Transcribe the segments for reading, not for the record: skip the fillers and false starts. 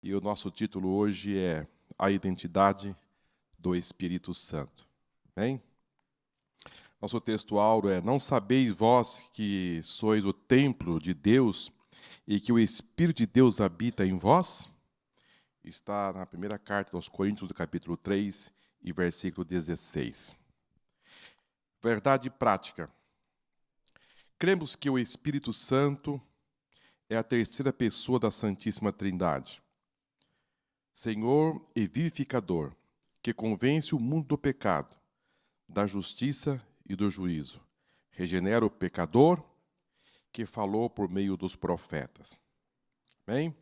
E o nosso título hoje é A Identidade do Espírito Santo. Bem? Nosso texto áureo é: Não sabeis vós que sois o templo de Deus e que o Espírito de Deus habita em vós? Está na primeira carta aos Coríntios, do capítulo 3 e versículo 16. Verdade prática. Cremos que o Espírito Santo é a terceira pessoa da Santíssima Trindade, Senhor e vivificador, que convence o mundo do pecado, da justiça e do juízo. Regenera o pecador, que falou por meio dos profetas. Bem,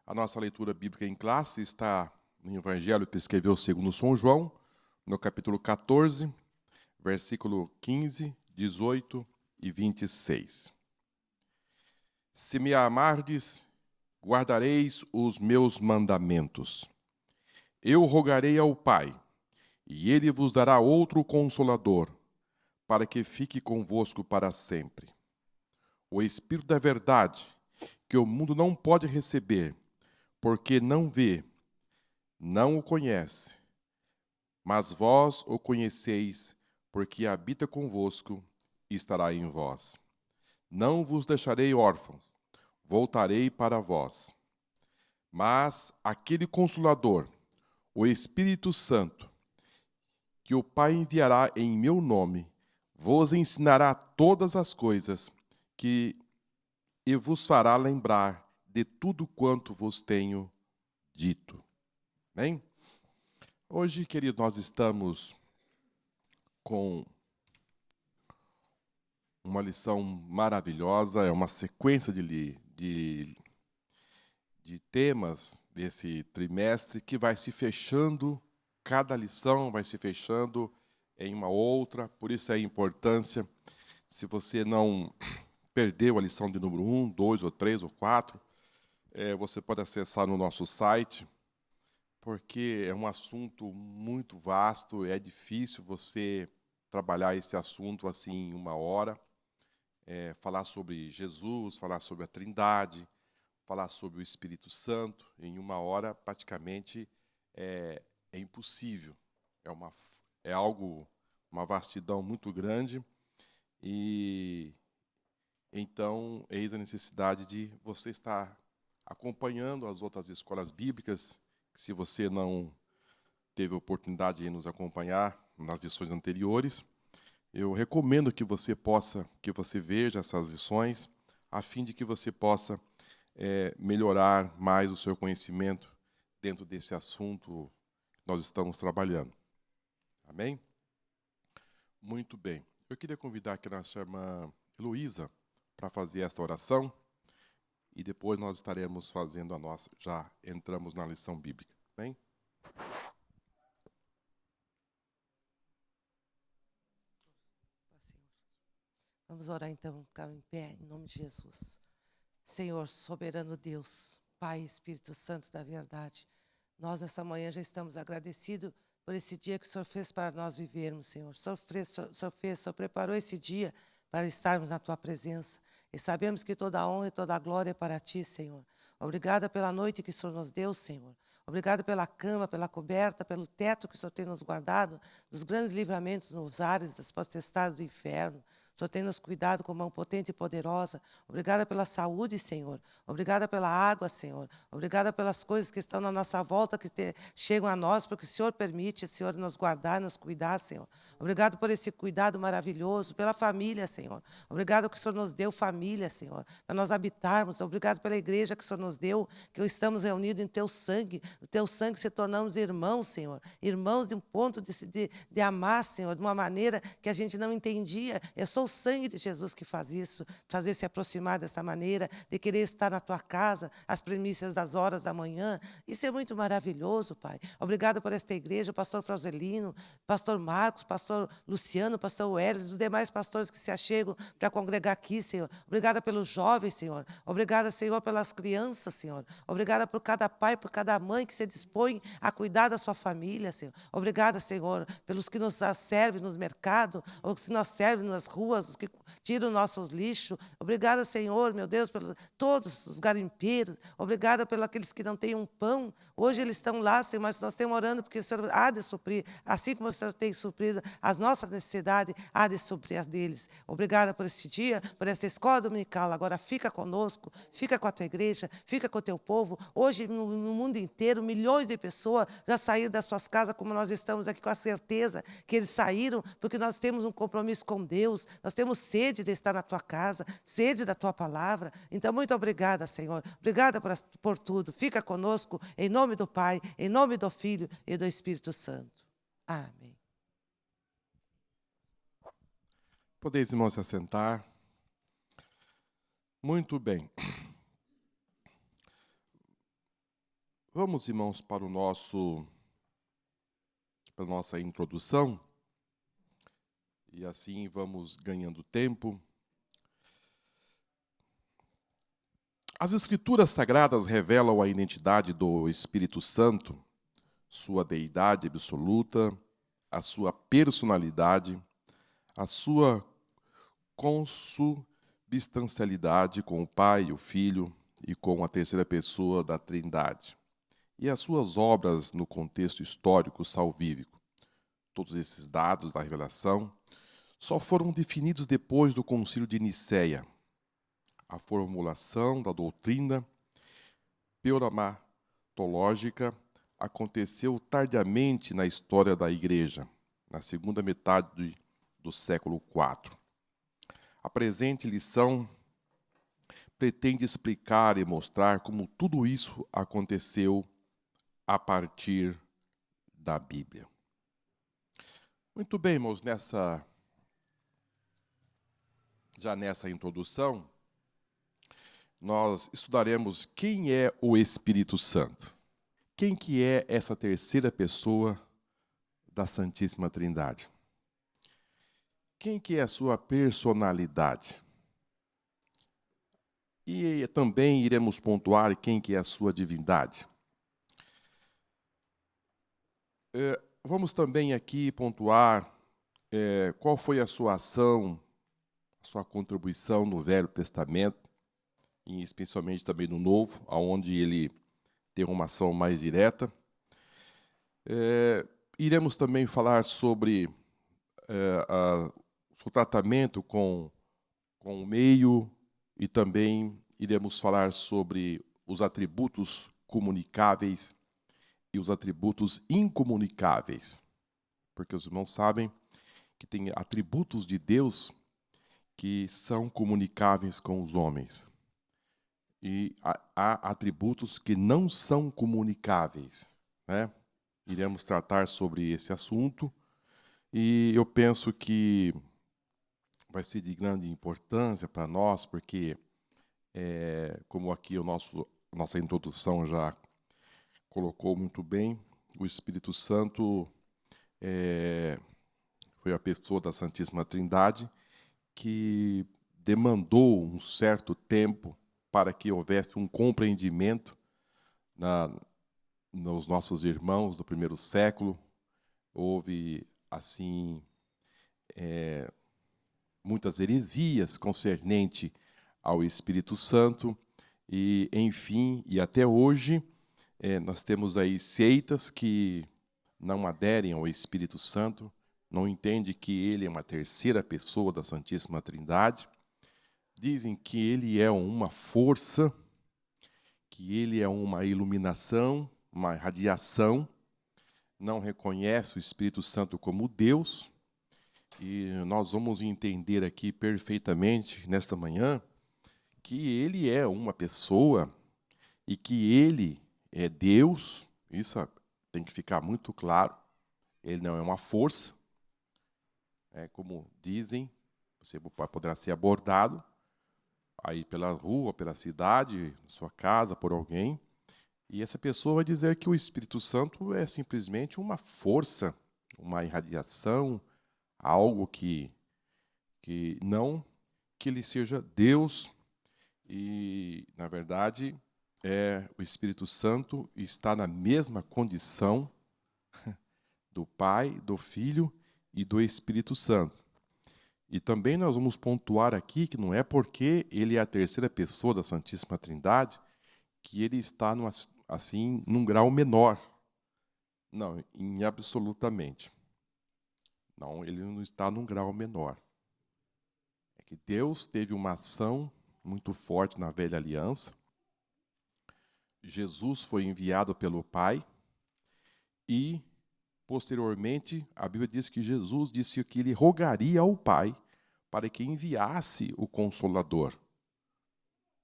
a nossa leitura bíblica em classe está no Evangelho que escreveu segundo São João, no capítulo 14, versículo 15, 18 e 26. Se me amardes, guardareis os meus mandamentos. Eu rogarei ao Pai, e ele vos dará outro Consolador, para que fique convosco para sempre. O Espírito da verdade, que o mundo não pode receber, porque não vê, não o conhece. Mas vós o conheceis, porque habita convosco e estará em vós. Não vos deixarei órfãos, voltarei para vós. Mas aquele Consolador, o Espírito Santo, que o Pai enviará em meu nome, vos ensinará todas as coisas e vos fará lembrar de tudo quanto vos tenho dito. Bem? Hoje, querido, nós estamos com uma lição maravilhosa, é uma sequência de temas desse trimestre que vai se fechando, cada lição vai se fechando em uma outra, por isso a importância, se você não perdeu a lição de número 1, 2, ou 3, ou 4, você pode acessar no nosso site, porque é um assunto muito vasto, é difícil você trabalhar esse assunto assim em uma hora, falar sobre Jesus, falar sobre a Trindade, falar sobre o Espírito Santo em uma hora praticamente é impossível. É algo, uma vastidão muito grande e então eis a necessidade de você estar acompanhando as outras escolas bíblicas, que se você não teve a oportunidade de nos acompanhar nas lições anteriores, eu recomendo que você veja essas lições, a fim de que você possa melhorar mais o seu conhecimento dentro desse assunto que nós estamos trabalhando. Amém? Muito bem. Eu queria convidar aqui a nossa irmã Heloísa para fazer esta oração e depois nós estaremos fazendo a nossa, já entramos na lição bíblica. Bem? Vamos orar então, ficar em pé, em nome de Jesus. Senhor, soberano Deus, Pai, Espírito Santo da verdade, nós nesta manhã já estamos agradecidos por esse dia que o Senhor fez para nós vivermos, Senhor. O Senhor preparou esse dia para estarmos na Tua presença. E sabemos que toda a honra e toda a glória é para Ti, Senhor. Obrigada pela noite que o Senhor nos deu, Senhor. Obrigado pela cama, pela coberta, pelo teto que o Senhor tem nos guardado, dos grandes livramentos nos ares, das potestades do inferno. O Senhor tem nos cuidado com mão potente e poderosa. Obrigada pela saúde, Senhor. Obrigada pela água, Senhor. Obrigada pelas coisas que estão na nossa volta, que chegam a nós, porque o Senhor permite, Senhor, nos guardar, nos cuidar, Senhor. Obrigado por esse cuidado maravilhoso, pela família, Senhor. Obrigado que o Senhor nos deu família, Senhor, para nós habitarmos. Obrigado pela igreja que o Senhor nos deu, que estamos reunidos em Teu sangue. O Teu sangue se tornamos irmãos, Senhor. Irmãos de um ponto de amar, Senhor, de uma maneira que a gente não entendia. Eu sou o sangue de Jesus que faz isso, fazer se aproximar dessa maneira, de querer estar na Tua casa, as primícias das horas da manhã. Isso é muito maravilhoso, Pai. Obrigado por esta igreja, o pastor Frauselino, pastor Marcos, pastor Luciano, pastor Welles, os demais pastores que se achegam para congregar aqui, Senhor. Obrigada pelos jovens, Senhor. Obrigada, Senhor, pelas crianças, Senhor. Obrigada por cada pai, por cada mãe que se dispõe a cuidar da sua família, Senhor. Obrigada, Senhor, pelos que nos servem nos mercados, ou que nos servem nas ruas, ruas, os que tiram nossos lixos. Obrigada, Senhor, meu Deus, por todos os garimpeiros. Obrigada pelos aqueles que não têm um pão. Hoje eles estão lá, Senhor, mas nós estamos orando porque o Senhor há de suprir. Assim como o Senhor tem suprido as nossas necessidades, há de suprir as deles. Obrigada por este dia, por esta escola dominical. Agora fica conosco, fica com a tua igreja, fica com o teu povo. Hoje, no mundo inteiro, milhões de pessoas já saíram das suas casas, como nós estamos aqui com a certeza que eles saíram, porque nós temos um compromisso com Deus, nós temos sede de estar na tua casa, sede da tua palavra. Então, muito obrigada, Senhor. Obrigada por tudo. Fica conosco, em nome do Pai, em nome do Filho e do Espírito Santo. Amém. Podeis, irmãos, se assentar. Muito bem. Vamos, irmãos, para a nossa introdução. E assim vamos ganhando tempo. As Escrituras Sagradas revelam a identidade do Espírito Santo, sua deidade absoluta, a sua personalidade, a sua consubstancialidade com o Pai, o Filho e com a terceira pessoa da Trindade, e as suas obras no contexto histórico salvífico. Todos esses dados da revelação só foram definidos depois do Concílio de Nicéia. A formulação da doutrina pneumatológica aconteceu tardiamente na história da Igreja, na segunda metade do século IV. A presente lição pretende explicar e mostrar como tudo isso aconteceu a partir da Bíblia. Muito bem, irmãos, nessa introdução, nós estudaremos quem é o Espírito Santo. Quem que é essa terceira pessoa da Santíssima Trindade? Quem que é a sua personalidade? E também iremos pontuar quem que é a sua divindade. Vamos também aqui pontuar qual foi a sua ação, a sua contribuição no Velho Testamento, e especialmente também no Novo, onde ele tem uma ação mais direta. Iremos também falar sobre o tratamento com o meio, e também iremos falar sobre os atributos comunicáveis e os atributos incomunicáveis. Porque os irmãos sabem que tem atributos de Deus que são comunicáveis com os homens. E há atributos que não são comunicáveis, né? Iremos tratar sobre esse assunto, e eu penso que vai ser de grande importância para nós, porque, como aqui nossa introdução já colocou muito bem, o Espírito Santo foi a pessoa da Santíssima Trindade que demandou um certo tempo para que houvesse um compreendimento nos nossos irmãos do primeiro século. Houve, assim, muitas heresias concernente ao Espírito Santo, e, enfim, e até hoje, nós temos aí seitas que não aderem ao Espírito Santo, não entendem que ele é uma terceira pessoa da Santíssima Trindade, dizem que ele é uma força, que ele é uma iluminação, uma radiação, não reconhece o Espírito Santo como Deus. E nós vamos entender aqui perfeitamente, nesta manhã, que ele é uma pessoa e que ele é Deus. Isso tem que ficar muito claro. Ele não é uma força. Como dizem, você poderá ser abordado aí pela rua, pela cidade, na sua casa, por alguém, e essa pessoa vai dizer que o Espírito Santo é simplesmente uma força, uma irradiação, algo que não que ele seja Deus. E, na verdade, o Espírito Santo está na mesma condição do Pai, do Filho e do Espírito Santo. E também nós vamos pontuar aqui que não é porque ele é a terceira pessoa da Santíssima Trindade que ele está num grau menor. Não, absolutamente. Não, ele não está num grau menor. É que Deus teve uma ação muito forte na velha aliança. Jesus foi enviado pelo Pai e, posteriormente, a Bíblia diz que Jesus disse que ele rogaria ao Pai para que enviasse o Consolador,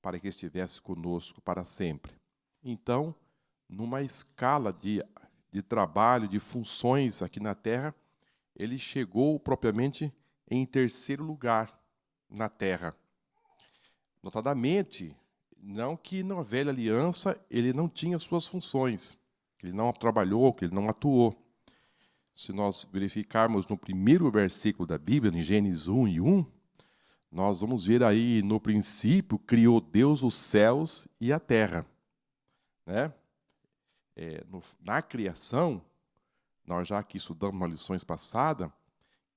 para que estivesse conosco para sempre. Então, numa escala de trabalho, de funções aqui na Terra, ele chegou propriamente em terceiro lugar na Terra. Notadamente, não que na velha aliança ele não tinha suas funções, que ele não trabalhou, que ele não atuou. Se nós verificarmos no primeiro versículo da Bíblia, em Gênesis 1:1, nós vamos ver aí, no princípio, criou Deus os céus e a terra. Né? Na criação, nós já aqui estudamos nas lições passadas,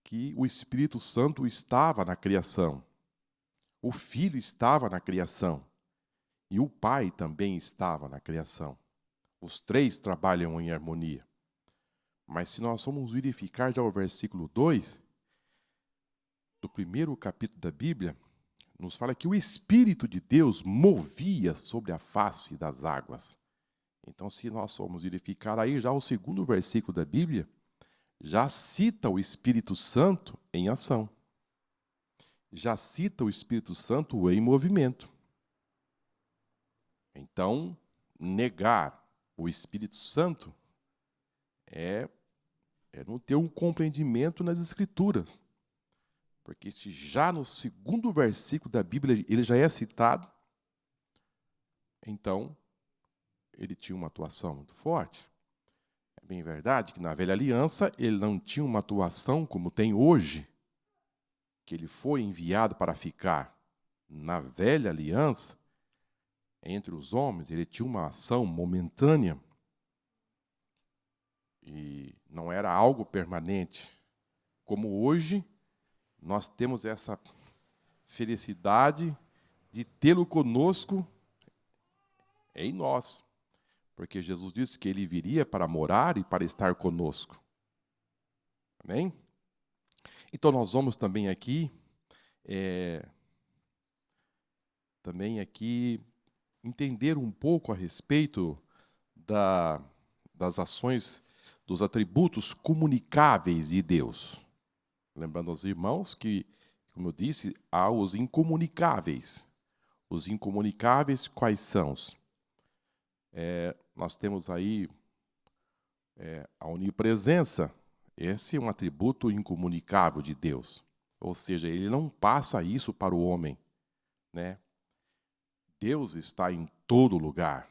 que o Espírito Santo estava na criação. O Filho estava na criação. E o Pai também estava na criação. Os três trabalham em harmonia. Mas se nós formos verificar já o versículo 2, do primeiro capítulo da Bíblia, nos fala que o Espírito de Deus movia sobre a face das águas. Então, se nós formos verificar aí já o segundo versículo da Bíblia, já cita o Espírito Santo em ação. Já cita o Espírito Santo em movimento. Então, negar o Espírito Santo é não ter um compreendimento nas Escrituras. Porque se já no segundo versículo da Bíblia ele já é citado, então ele tinha uma atuação muito forte. É bem verdade que na velha aliança ele não tinha uma atuação como tem hoje, que ele foi enviado para ficar. Na velha aliança, entre os homens, ele tinha uma ação momentânea e não era algo permanente. Como hoje, nós temos essa felicidade de tê-lo conosco em nós. Porque Jesus disse que ele viria para morar e para estar conosco. Amém? Então nós vamos também aqui entender um pouco a respeito das ações, dos atributos comunicáveis de Deus. Lembrando aos irmãos que, como eu disse, há os incomunicáveis. Os incomunicáveis quais são? Nós temos aí a onipresença. Esse é um atributo incomunicável de Deus. Ou seja, ele não passa isso para o homem. Né? Deus está em todo lugar.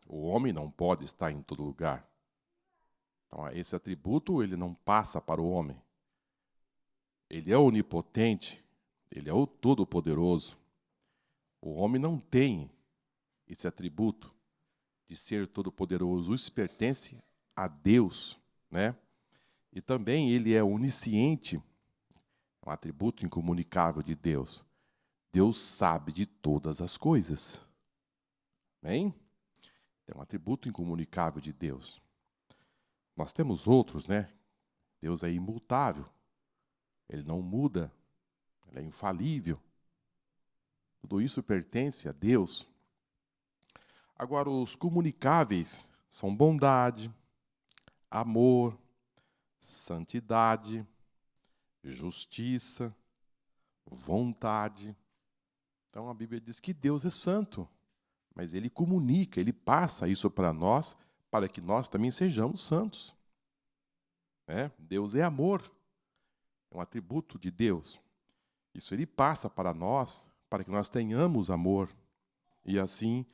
O homem não pode estar em todo lugar. Então, esse atributo ele não passa para o homem. Ele é onipotente, ele é o todo-poderoso. O homem não tem esse atributo de ser todo-poderoso. Isso pertence a Deus, né? E também ele é onisciente, um atributo incomunicável de Deus. Deus sabe de todas as coisas. Amém? É um atributo incomunicável de Deus. Nós temos outros, né? Deus é imutável. Ele não muda. Ele é infalível. Tudo isso pertence a Deus. Agora, os comunicáveis são bondade, amor, santidade, justiça, vontade. Então, a Bíblia diz que Deus é santo, mas Ele comunica, Ele passa isso para nós, para que nós também sejamos santos. Deus é amor, é um atributo de Deus. Isso Ele passa para nós, para que nós tenhamos amor, e assim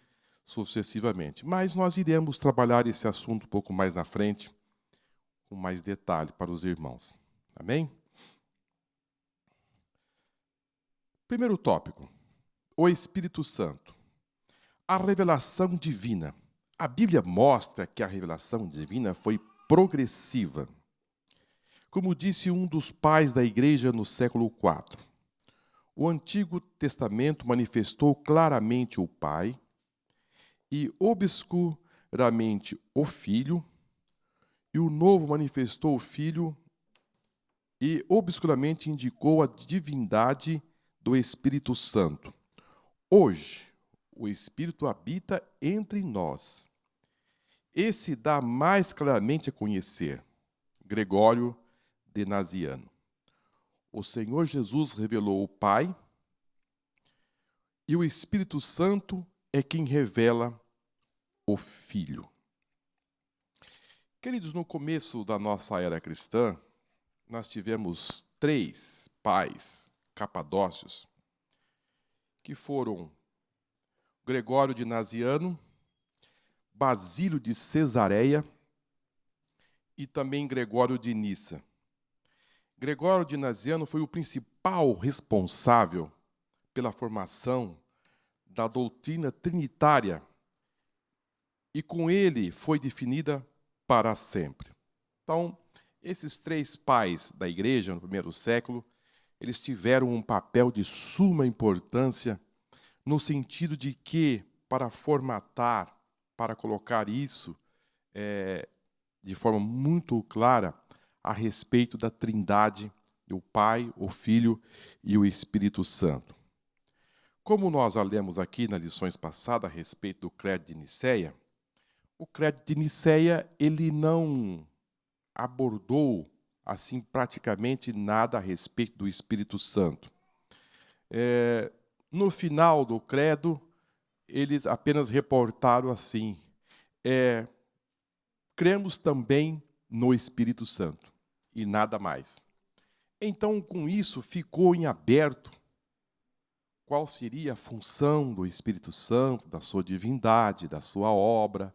sucessivamente. Mas nós iremos trabalhar esse assunto um pouco mais na frente, com mais detalhe para os irmãos. Amém? Primeiro tópico, o Espírito Santo. A revelação divina. A Bíblia mostra que a revelação divina foi progressiva. Como disse um dos pais da igreja no século IV, o Antigo Testamento manifestou claramente o Pai e obscuramente o Filho, e o Novo manifestou o Filho e obscuramente indicou a divindade do Espírito Santo. Hoje, o Espírito habita entre nós. Esse dá mais claramente a conhecer. Gregório de Naziano. O Senhor Jesus revelou o Pai e o Espírito Santo é quem revela o Filho. Queridos, no começo da nossa era cristã, nós tivemos 3 pais capadócios, que foram Gregório de Naziano, Basílio de Cesareia e também Gregório de Nissa. Gregório de Naziano foi o principal responsável pela formação da doutrina trinitária e com ele foi definida para sempre. Então, esses 3 pais da igreja no primeiro século, eles tiveram um papel de suma importância no sentido de que, para formatar, para colocar isso de forma muito clara a respeito da trindade do Pai, o Filho e o Espírito Santo. Como nós já lemos aqui nas lições passadas a respeito do Credo de Nicéia, o Credo de Nicéia ele não abordou assim praticamente nada a respeito do Espírito Santo. No final do credo, eles apenas reportaram assim, cremos também no Espírito Santo, e nada mais. Então, com isso, ficou em aberto qual seria a função do Espírito Santo, da sua divindade, da sua obra,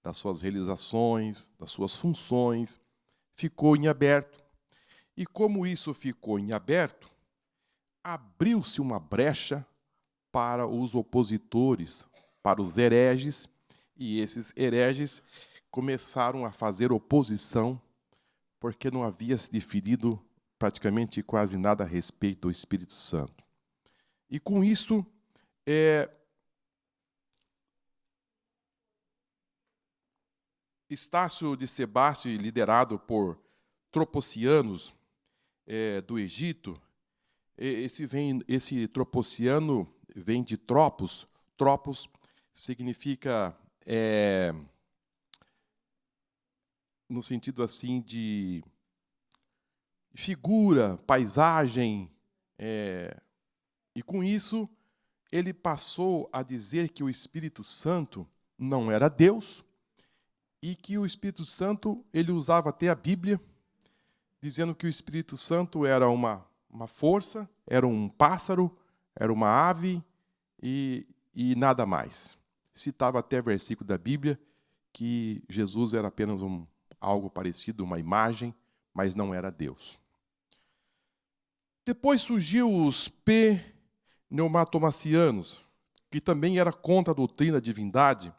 das suas realizações, das suas funções, ficou em aberto. E como isso ficou em aberto, abriu-se uma brecha para os opositores, para os hereges, e esses hereges começaram a fazer oposição, porque não havia se definido praticamente quase nada a respeito do Espírito Santo. E com isto, Estácio de Sebaste, liderado por tropocianos do Egito, esse tropociano vem de tropos. Tropos significa, no sentido assim de figura, paisagem, e com isso ele passou a dizer que o Espírito Santo não era Deus e que o Espírito Santo ele usava até a Bíblia, dizendo que o Espírito Santo era uma força, era um pássaro, era uma ave e nada mais. Citava até versículo da Bíblia que Jesus era apenas algo parecido, uma imagem, mas não era Deus. Depois surgiu os pneumatomacianos, que também era contra a doutrina da divindade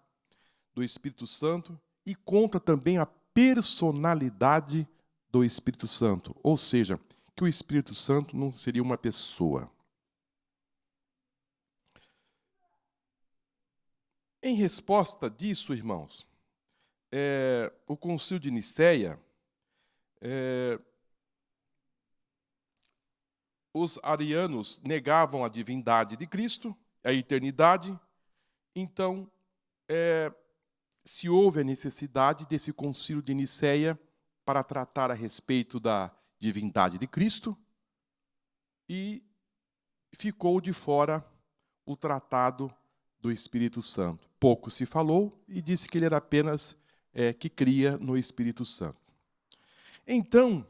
do Espírito Santo e contra também a personalidade do Espírito Santo, ou seja, que o Espírito Santo não seria uma pessoa. Em resposta disso, irmãos, o Concílio de Nicéia, os arianos negavam a divindade de Cristo, a eternidade, então se houve a necessidade desse Concílio de Nicéia para tratar a respeito da divindade de Cristo e ficou de fora o tratado do Espírito Santo. Pouco se falou e disse que ele era apenas que cria no Espírito Santo. Então,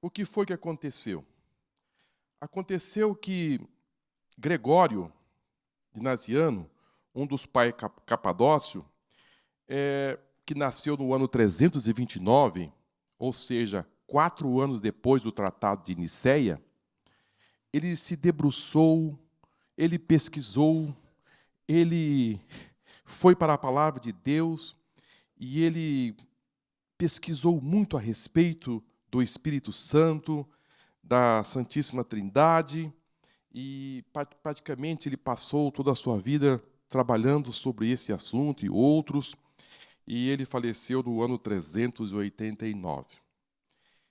o que foi que aconteceu? Aconteceu que Gregório de Naziano, um dos pais capadócio, que nasceu no ano 329, ou seja, 4 anos depois do Tratado de Nicéia, ele se debruçou, ele pesquisou, ele foi para a palavra de Deus e ele pesquisou muito a respeito do Espírito Santo, da Santíssima Trindade, e praticamente ele passou toda a sua vida trabalhando sobre esse assunto e outros, e ele faleceu no ano 389.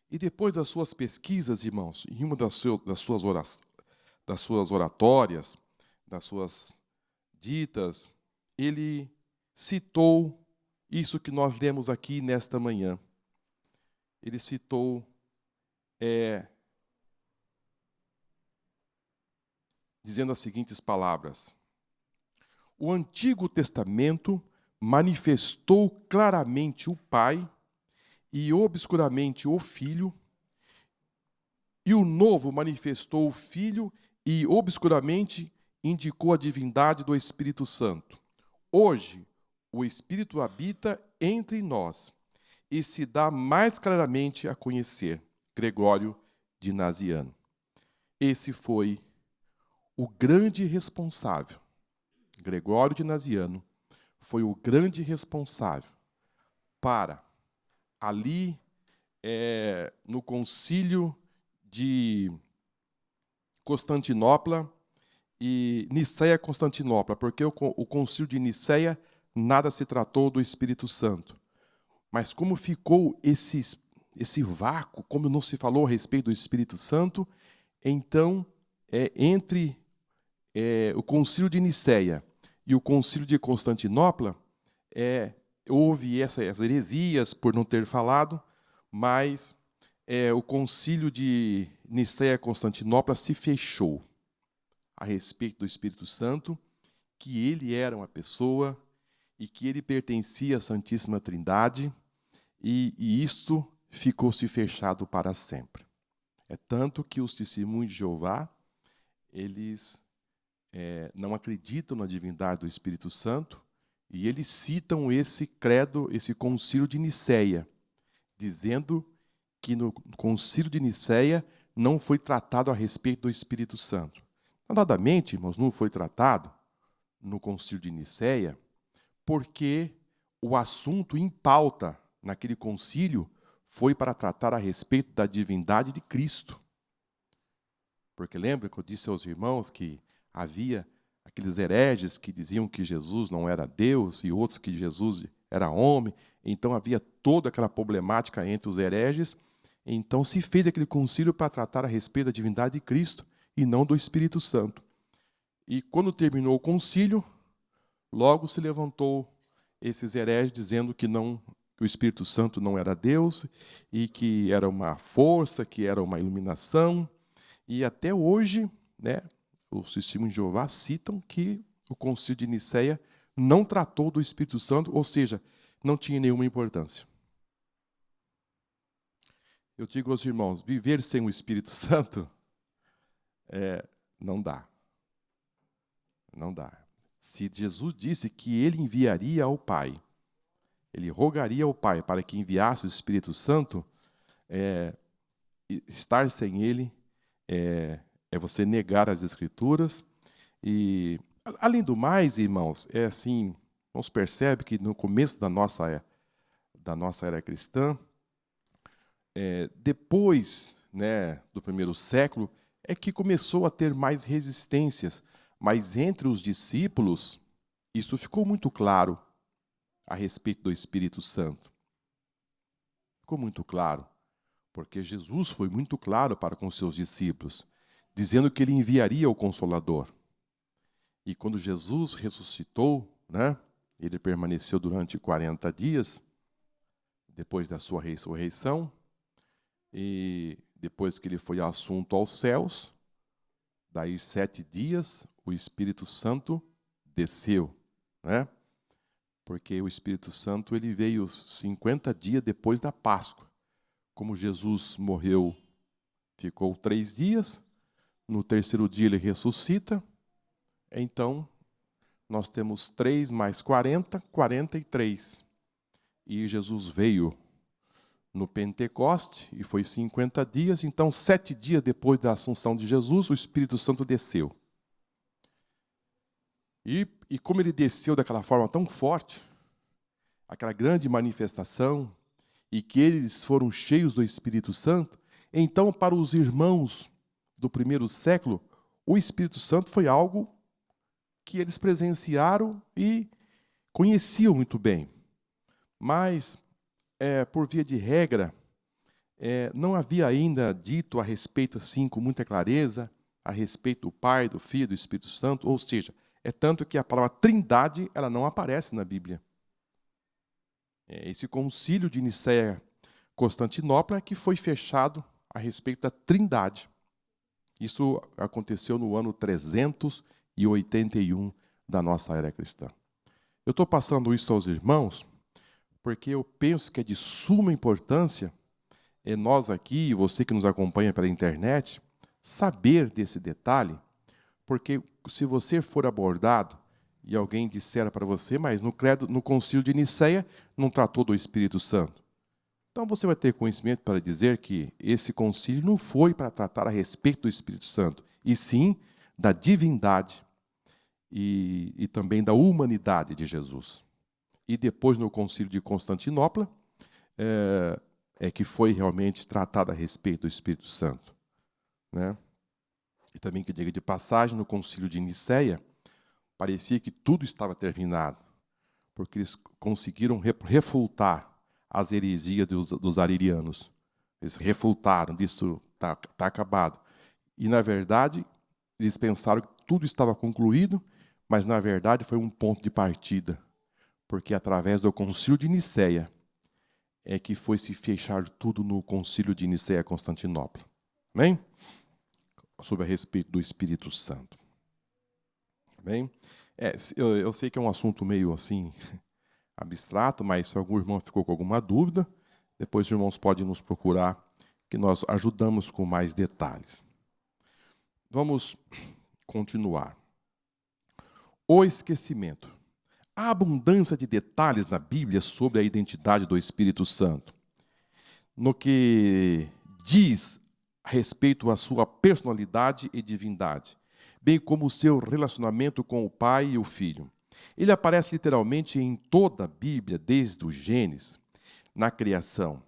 E depois das suas pesquisas, irmãos, em uma das suas oratórias, das suas ditas, ele citou isso que nós lemos aqui nesta manhã. Ele citou dizendo as seguintes palavras: o Antigo Testamento manifestou claramente o Pai e obscuramente o Filho, e o Novo manifestou o Filho e obscuramente indicou a divindade do Espírito Santo. Hoje, o Espírito habita entre nós e se dá mais claramente a conhecer. Gregório de Naziano. Esse foi o grande responsável. Gregório de Naziano foi o grande responsável para, ali, no concílio de Constantinopla e Niceia-Constantinopla, porque o concílio de Niceia nada se tratou do Espírito Santo. Mas como ficou esse vácuo, como não se falou a respeito do Espírito Santo, então, entre o concílio de Niceia e o concílio de Constantinopla, houve essas heresias por não ter falado, mas o concílio de Niceia-Constantinopla se fechou a respeito do Espírito Santo, que ele era uma pessoa e que ele pertencia à Santíssima Trindade, e isto ficou-se fechado para sempre. É tanto que os testemunhos de Jeová, eles não acreditam na divindade do Espírito Santo, e eles citam esse credo, esse concílio de Niceia, dizendo que no concílio de Niceia não foi tratado a respeito do Espírito Santo. Notadamente, irmãos, não foi tratado no concílio de Niceia, porque o assunto em pauta naquele concílio foi para tratar a respeito da divindade de Cristo. Porque lembra que eu disse aos irmãos que havia aqueles hereges que diziam que Jesus não era Deus e outros que Jesus era homem. Então havia toda aquela problemática entre os hereges. Então se fez aquele concílio para tratar a respeito da divindade de Cristo e não do Espírito Santo. E quando terminou o concílio, logo se levantou esses hereges dizendo que o Espírito Santo não era Deus e que era uma força, que era uma iluminação. E até hoje, os testemunhos de Jeová citam que o concílio de Niceia não tratou do Espírito Santo, ou seja, não tinha nenhuma importância. Eu digo aos irmãos, viver sem o Espírito Santo não dá. Não dá. Se Jesus disse que ele enviaria ao Pai, ele rogaria ao Pai para que enviasse o Espírito Santo, estar sem ele é você negar as Escrituras. E, além do mais, irmãos, nós percebe que no começo da nossa era cristã, depois do primeiro século, é que começou a ter mais resistências. Mas entre os discípulos, isso ficou muito claro a respeito do Espírito Santo. Ficou muito claro, porque Jesus foi muito claro para com seus discípulos, dizendo que ele enviaria o Consolador. E quando Jesus ressuscitou, ele permaneceu durante 40 dias, depois da sua ressurreição, e depois que ele foi assunto aos céus, daí 7 dias, o Espírito Santo desceu, Porque o Espírito Santo ele veio 50 dias depois da Páscoa. Como Jesus morreu, ficou 3 dias, no terceiro dia ele ressuscita, então nós temos 3 mais 40, 43. E Jesus veio no Pentecoste, e foi 50 dias, então 7 dias depois da assunção de Jesus, o Espírito Santo desceu. E como ele desceu daquela forma tão forte, aquela grande manifestação, e que eles foram cheios do Espírito Santo, então para os irmãos do primeiro século, o Espírito Santo foi algo que eles presenciaram e conheciam muito bem. Mas, por via de regra, não havia ainda dito a respeito, assim, com muita clareza, a respeito do Pai, do Filho, do Espírito Santo, ou seja, é tanto que a palavra trindade ela não aparece na Bíblia. Esse concílio de Nicéia-Constantinopla que foi fechado a respeito da trindade. Isso aconteceu no ano 381 da nossa era cristã. Eu estou passando isso aos irmãos porque eu penso que é de suma importância nós aqui, você que nos acompanha pela internet, saber desse detalhe, porque se você for abordado e alguém disser para você, mas no concílio de Nicéia não tratou do Espírito Santo. Então você vai ter conhecimento para dizer que esse concílio não foi para tratar a respeito do Espírito Santo, e sim da divindade e também da humanidade de Jesus. E depois no concílio de Constantinopla que foi realmente tratado a respeito do Espírito Santo, né? E também que diga de passagem, no concílio de Nicéia, parecia que tudo estava terminado, porque eles conseguiram refutar as heresias dos aririanos. Eles refutaram, disso está acabado. E, na verdade, eles pensaram que tudo estava concluído, mas, na verdade, foi um ponto de partida, porque através do concílio de Nicéia é que foi se fechar tudo no concílio de Nicéia-Constantinopla. Amém? Sobre a respeito do Espírito Santo. Bem, eu sei que é um assunto meio assim abstrato, mas se algum irmão ficou com alguma dúvida, depois os irmãos podem nos procurar, que nós ajudamos com mais detalhes. Vamos continuar. O esquecimento. Há abundância de detalhes na Bíblia sobre a identidade do Espírito Santo, no que diz a respeito à sua personalidade e divindade, bem como o seu relacionamento com o Pai e o Filho. Ele aparece literalmente em toda a Bíblia, desde o Gênesis, na criação,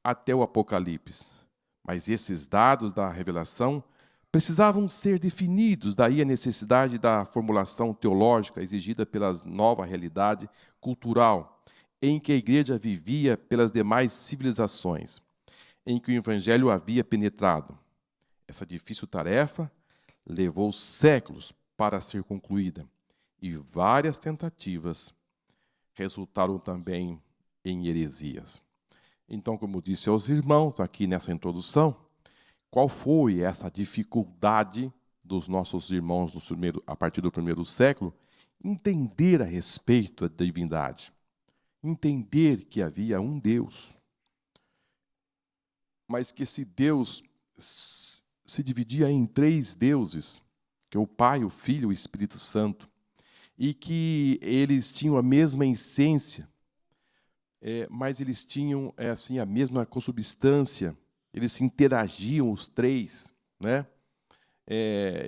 até o Apocalipse. Mas esses dados da revelação precisavam ser definidos, daí a necessidade da formulação teológica exigida pela nova realidade cultural em que a igreja vivia pelas demais civilizações, em que o evangelho havia penetrado. Essa difícil tarefa levou séculos para ser concluída, e várias tentativas resultaram também em heresias. Então, como disse aos irmãos aqui nessa introdução, qual foi essa dificuldade dos nossos irmãos a partir do primeiro século entender a respeito da divindade? Entender que havia um Deus, mas que esse Deus se dividia em 3 deuses, que é o Pai, o Filho e o Espírito Santo, e que eles tinham a mesma essência, mas eles tinham assim, a mesma consubstância. Eles se interagiam, os 3, né?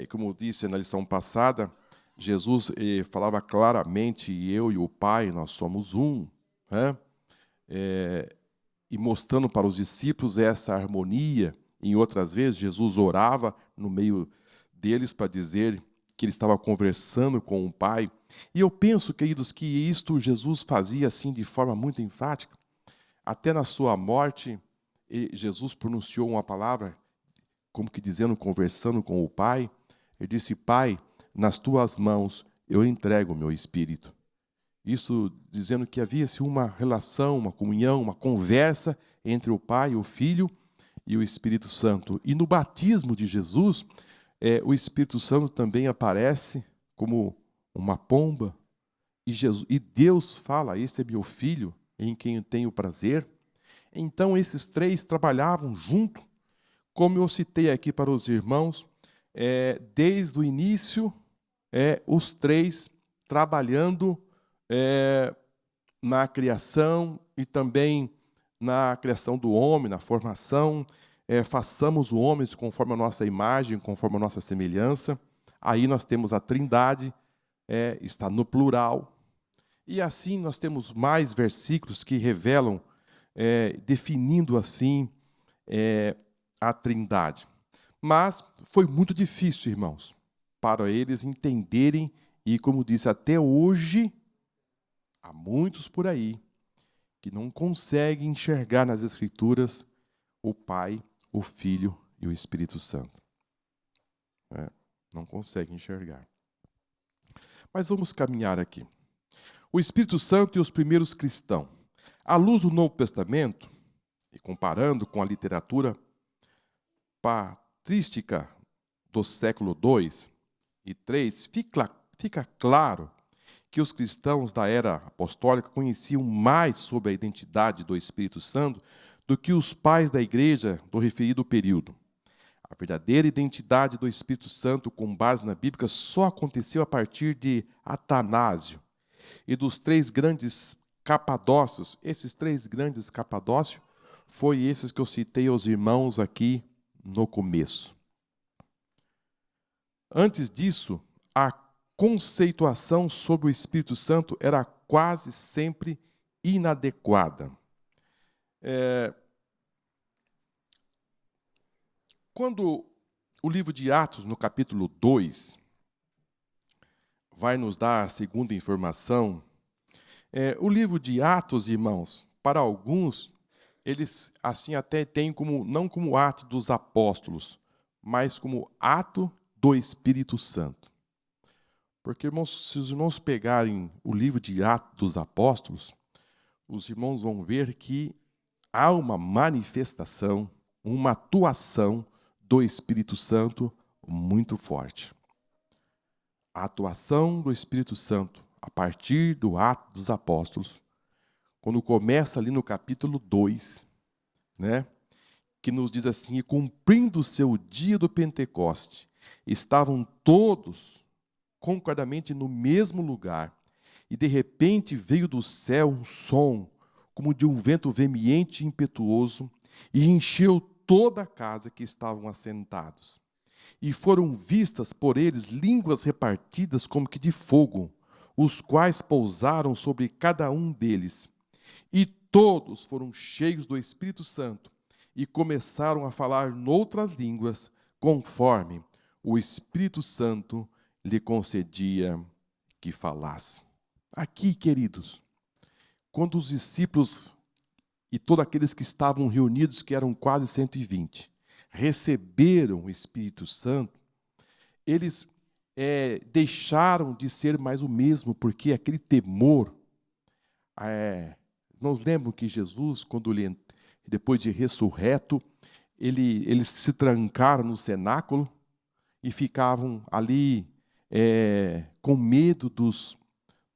Como eu disse na lição passada, Jesus falava claramente, eu e o Pai, nós somos um, né? E mostrando para os discípulos essa harmonia. Em outras vezes, Jesus orava no meio deles para dizer que ele estava conversando com o Pai. E eu penso, queridos, que isto Jesus fazia assim de forma muito enfática. Até na sua morte, Jesus pronunciou uma palavra, como que dizendo, conversando com o Pai. Ele disse, Pai, nas tuas mãos eu entrego o meu espírito. Isso dizendo que havia-se uma relação, uma comunhão, uma conversa entre o Pai, o Filho e o Espírito Santo. E no batismo de Jesus, o Espírito Santo também aparece como uma pomba. E Deus fala, esse é meu Filho, em quem eu tenho prazer. Então, esses 3 trabalhavam junto, como eu citei aqui para os irmãos, desde o início, os 3 trabalhando na criação e também na criação do homem, na formação. Façamos o homem conforme a nossa imagem, conforme a nossa semelhança. Aí nós temos a trindade, está no plural. E assim nós temos mais versículos que revelam definindo assim a Trindade. Mas foi muito difícil, irmãos, para eles entenderem, e como disse, até hoje, há muitos por aí que não conseguem enxergar nas Escrituras o Pai, o Filho e o Espírito Santo. Não conseguem enxergar. Mas vamos caminhar aqui. O Espírito Santo e os primeiros cristãos. À luz do Novo Testamento, e comparando com a literatura patrística do século II e III, fica claro que os cristãos da era apostólica conheciam mais sobre a identidade do Espírito Santo do que os pais da igreja do referido período. A verdadeira identidade do Espírito Santo, com base na Bíblia, só aconteceu a partir de Atanásio e dos 3 grandes capadócios. Esses 3 grandes capadócios foi esses que eu citei aos irmãos aqui no começo. Antes disso, a conceituação sobre o Espírito Santo era quase sempre inadequada. Quando o livro de Atos, no capítulo 2, vai nos dar a segunda informação, o livro de Atos, irmãos, para alguns, eles assim até têm não como ato dos apóstolos, mas como ato do Espírito Santo. Porque, irmãos, se os irmãos pegarem o livro de Atos dos Apóstolos, os irmãos vão ver que há uma manifestação, uma atuação do Espírito Santo muito forte. A atuação do Espírito Santo, a partir do Ato dos Apóstolos, quando começa ali no capítulo 2, que nos diz assim: e cumprindo-se o dia do Pentecoste, estavam todos concordamente no mesmo lugar, e de repente veio do céu um som, como de um vento veemente e impetuoso, e encheu toda a casa que estavam assentados. E foram vistas por eles línguas repartidas como que de fogo, os quais pousaram sobre cada um deles. E todos foram cheios do Espírito Santo, e começaram a falar noutras línguas, conforme o Espírito Santo lhe concedia que falasse. Aqui, queridos, quando os discípulos e todos aqueles que estavam reunidos, que eram quase 120, receberam o Espírito Santo, eles deixaram de ser mais o mesmo, porque aquele temor... nós lembramos que Jesus, quando depois de ressurreto, eles se trancaram no cenáculo e ficavam ali com medo dos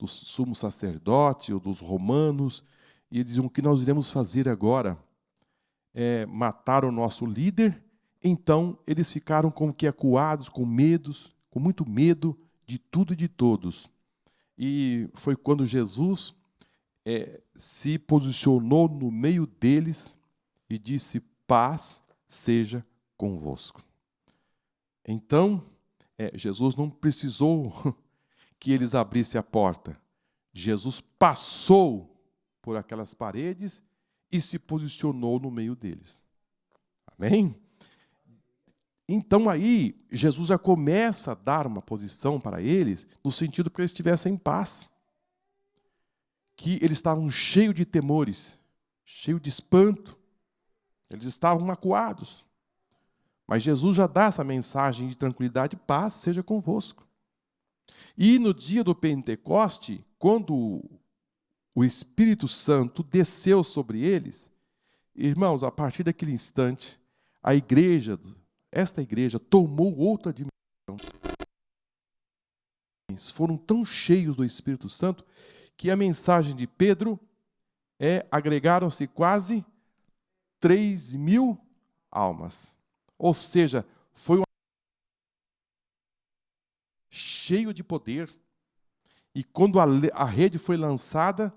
sumos sacerdotes ou dos romanos, e eles diziam: o que nós iremos fazer agora? Matar o nosso líder? Então eles ficaram como que acuados, com muito medo de tudo e de todos. E foi quando Jesus se posicionou no meio deles e disse: paz seja convosco. Então, Jesus não precisou que eles abrissem a porta. Jesus passou por aquelas paredes e se posicionou no meio deles. Amém? Então aí, Jesus já começa a dar uma posição para eles, no sentido que eles estivessem em paz. Que eles estavam cheios de temores, cheios de espanto. Eles estavam acuados. Mas Jesus já dá essa mensagem de tranquilidade: paz seja convosco. E no dia do Pentecoste, quando o Espírito Santo desceu sobre eles, irmãos, a partir daquele instante, esta igreja tomou outra dimensão. Foram tão cheios do Espírito Santo que a mensagem de Pedro agregaram-se quase 3.000 almas. Ou seja, foi cheio de poder. E quando a rede foi lançada,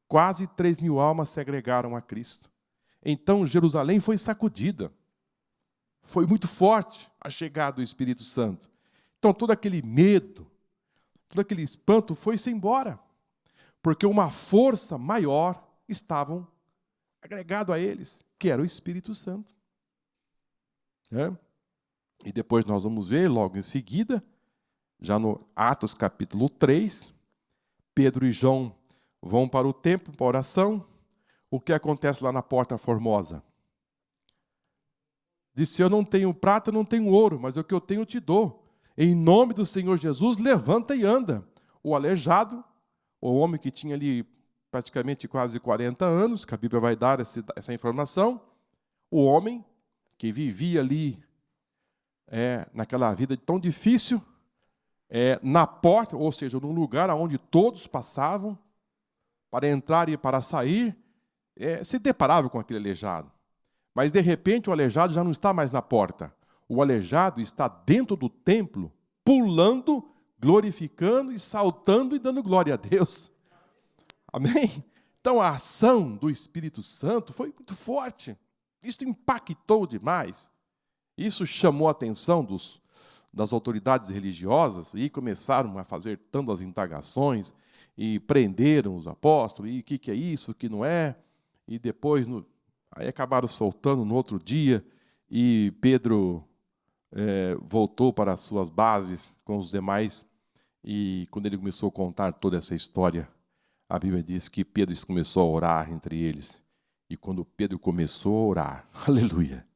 quase 3.000 almas se agregaram a Cristo. Então Jerusalém foi sacudida. Foi muito forte a chegada do Espírito Santo. Então todo aquele medo, todo aquele espanto foi-se embora. Porque uma força maior estavam agregado a eles, que era o Espírito Santo. E depois nós vamos ver, logo em seguida, já no Atos capítulo 3, Pedro e João vão para o templo, para a oração. O que acontece lá na Porta Formosa? Disse, eu não tenho prata, não tenho ouro, mas o que eu tenho eu te dou. Em nome do Senhor Jesus, levanta e anda. O aleijado, o homem que tinha ali praticamente quase 40 anos, que a Bíblia vai dar essa informação, o homem que vivia ali naquela vida tão difícil, na porta, ou seja, num lugar onde todos passavam, para entrar e para sair, se deparava com aquele aleijado. Mas, de repente, o aleijado já não está mais na porta. O aleijado está dentro do templo, pulando, glorificando e saltando e dando glória a Deus. Amém? Então, a ação do Espírito Santo foi muito forte. Isso impactou demais. Isso chamou a atenção das autoridades religiosas e começaram a fazer tantas indagações e prenderam os apóstolos. E o que é isso, o que não é? E depois, aí acabaram soltando no outro dia e Pedro voltou para as suas bases com os demais. E quando ele começou a contar toda essa história, a Bíblia diz que Pedro começou a orar entre eles. E quando Pedro começou a orar, aleluia,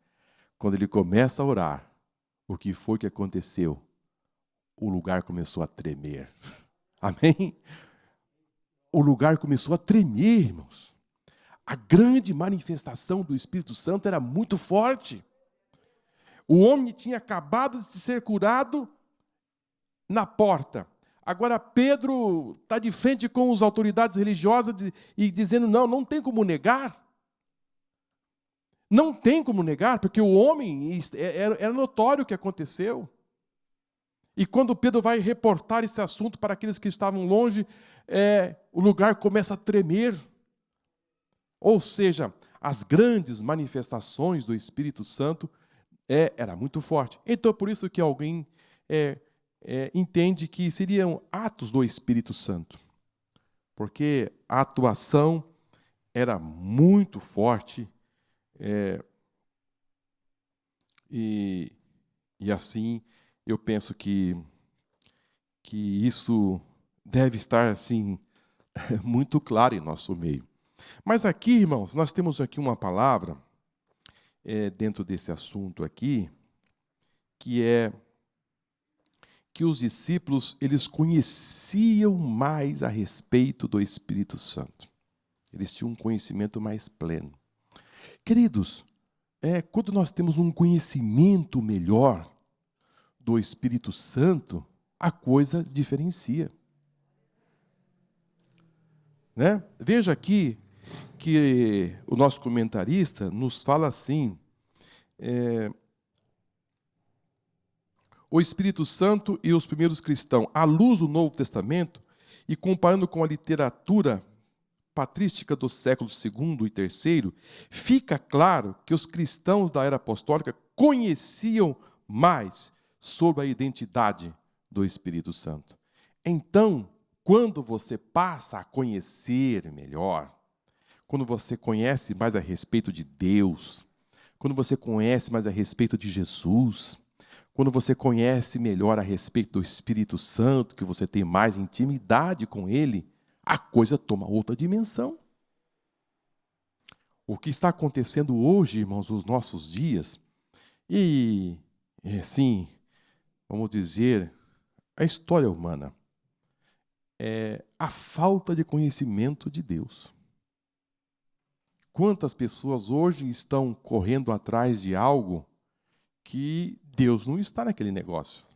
quando ele começa a orar, o que foi que aconteceu? O lugar começou a tremer. Amém? O lugar começou a tremer, irmãos. A grande manifestação do Espírito Santo era muito forte. O homem tinha acabado de ser curado na porta. Agora Pedro está de frente com as autoridades religiosas e dizendo, não tem como negar. Não tem como negar, porque o homem, era notório o que aconteceu. E quando Pedro vai reportar esse assunto para aqueles que estavam longe, o lugar começa a tremer. Ou seja, as grandes manifestações do Espírito Santo era muito forte. Então, por isso que alguém entende que seriam atos do Espírito Santo. Porque a atuação era muito forte. E assim, eu penso que isso deve estar assim, muito claro em nosso meio. Mas aqui, irmãos, nós temos aqui uma palavra dentro desse assunto aqui, que é que os discípulos, eles conheciam mais a respeito do Espírito Santo. Eles tinham um conhecimento mais pleno. Queridos, quando nós temos um conhecimento melhor do Espírito Santo, a coisa diferencia. Né? Veja aqui que o nosso comentarista nos fala assim, o Espírito Santo e os primeiros cristãos, à luz do Novo Testamento, e comparando com a literatura patrística do século II e III, fica claro que os cristãos da era apostólica conheciam mais sobre a identidade do Espírito Santo. Então, quando você passa a conhecer melhor, quando você conhece mais a respeito de Deus, quando você conhece mais a respeito de Jesus, quando você conhece melhor a respeito do Espírito Santo, que você tem mais intimidade com Ele, a coisa toma outra dimensão. O que está acontecendo hoje, irmãos, nos nossos dias, e, assim, vamos dizer, a história humana, é a falta de conhecimento de Deus. Quantas pessoas hoje estão correndo atrás de algo que Deus não está naquele negócio?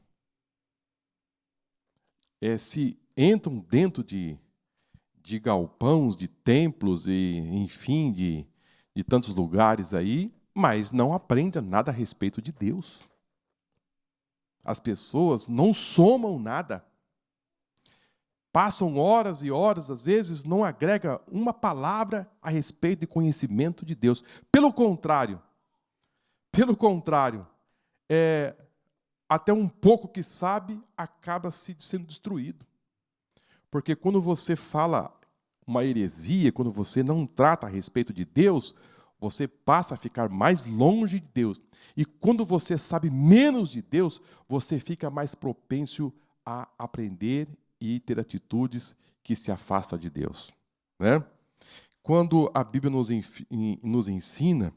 Se entram dentro de galpões, de templos, e enfim, de tantos lugares aí, mas não aprendem nada a respeito de Deus. As pessoas não somam nada. Passam horas e horas, às vezes, não agrega uma palavra a respeito de conhecimento de Deus. Pelo contrário, até um pouco que sabe, acaba sendo destruído. Porque quando você fala uma heresia, quando você não trata a respeito de Deus, você passa a ficar mais longe de Deus. E quando você sabe menos de Deus, você fica mais propenso a aprender e ter atitudes que se afastam de Deus, né? Quando a Bíblia nos ensina,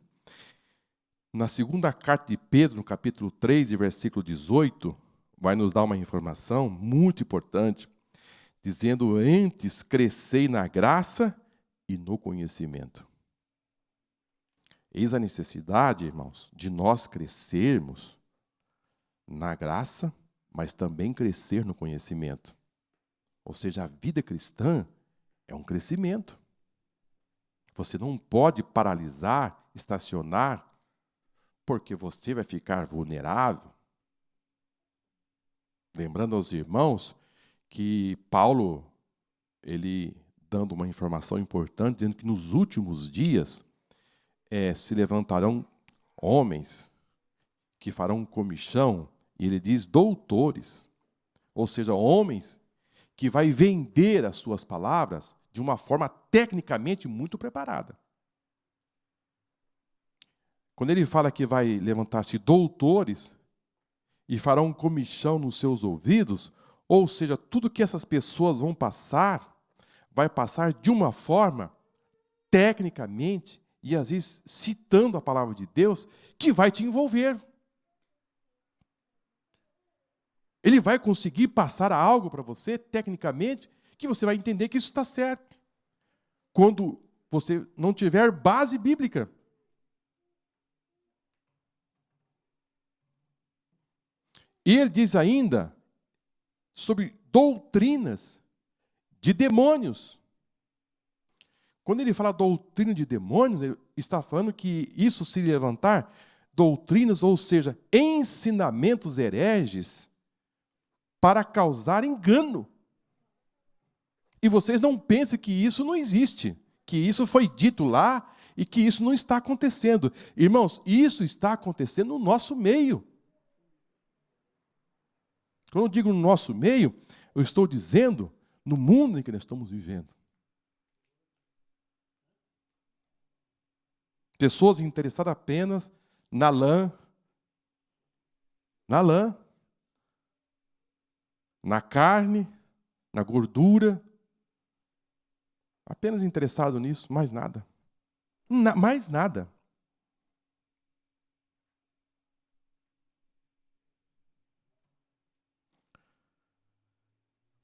na segunda carta de Pedro, no capítulo 3, versículo 18, vai nos dar uma informação muito importante, dizendo: antes crescei na graça e no conhecimento. Eis a necessidade, irmãos, de nós crescermos na graça, mas também crescer no conhecimento. Ou seja, a vida cristã é um crescimento. Você não pode paralisar, estacionar, porque você vai ficar vulnerável. Lembrando aos irmãos que Paulo, ele dando uma informação importante, dizendo que nos últimos dias se levantarão homens que farão comichão, e ele diz doutores, ou seja, homens que vai vender as suas palavras de uma forma tecnicamente muito preparada. Quando ele fala que vai levantar-se doutores e farão comichão nos seus ouvidos, ou seja, tudo que essas pessoas vão passar, vai passar de uma forma, tecnicamente, e às vezes citando a palavra de Deus, que vai te envolver. Ele vai conseguir passar algo para você, tecnicamente, que você vai entender que isso está certo. Quando você não tiver base bíblica. E ele diz ainda sobre doutrinas de demônios. Quando ele fala doutrina de demônios, ele está falando que isso se levantar, doutrinas, ou seja, ensinamentos hereges, para causar engano. E vocês não pensem que isso não existe, que isso foi dito lá e que isso não está acontecendo. Irmãos, isso está acontecendo no nosso meio. Quando eu digo no nosso meio, eu estou dizendo no mundo em que nós estamos vivendo. Pessoas interessadas apenas na lã, na carne, na gordura. Apenas interessado nisso, mais nada. Mais nada.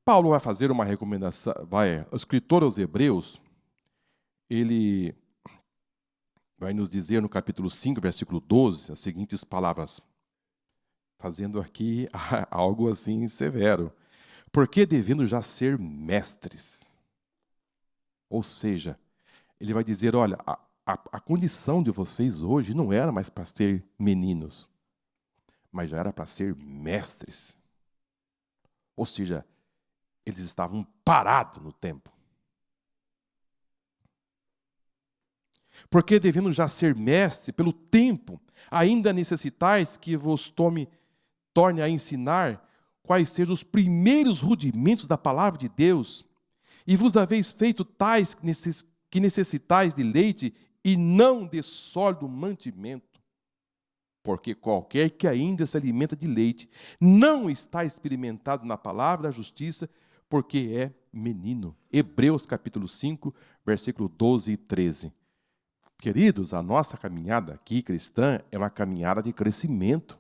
Paulo vai fazer uma recomendação, o escritor aos Hebreus, ele vai nos dizer no capítulo 5, versículo 12, as seguintes palavras, fazendo aqui algo assim severo. Porque devendo já ser mestres. Ou seja, ele vai dizer, olha, a condição de vocês hoje não era mais para ser meninos, mas já era para ser mestres. Ou seja, eles estavam parados no tempo. Porque devendo já ser mestre pelo tempo, ainda necessitais que vos torne a ensinar quais sejam os primeiros rudimentos da palavra de Deus, e vos haveis feito tais que necessitais de leite e não de sólido mantimento. Porque qualquer que ainda se alimenta de leite não está experimentado na palavra da justiça, porque é menino. Hebreus capítulo 5, versículo 12 e 13. Queridos, a nossa caminhada aqui cristã é uma caminhada de crescimento.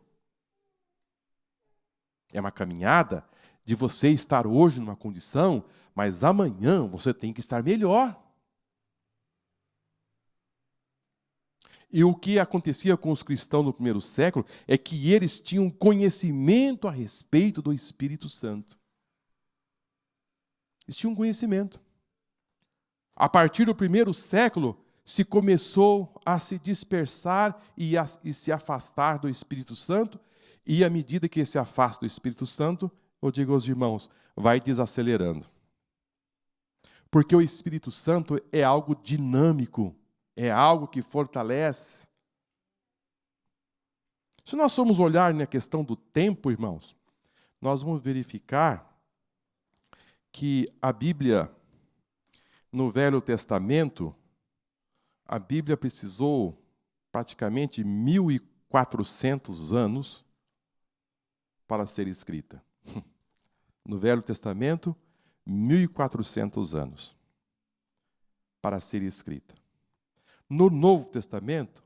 É uma caminhada de você estar hoje numa condição, mas amanhã você tem que estar melhor. E o que acontecia com os cristãos no primeiro século é que eles tinham conhecimento a respeito do Espírito Santo. Eles tinham conhecimento. A partir do primeiro século, se começou a se dispersar e se afastar do Espírito Santo, e à medida que se afasta do Espírito Santo, eu digo aos irmãos, vai desacelerando. Porque o Espírito Santo é algo dinâmico, é algo que fortalece. Se nós formos olhar na questão do tempo, irmãos, nós vamos verificar que a Bíblia no Velho Testamento, a Bíblia precisou praticamente 1.400 anos para ser escrita. No Velho Testamento, 1.400 anos para ser escrita. No Novo Testamento,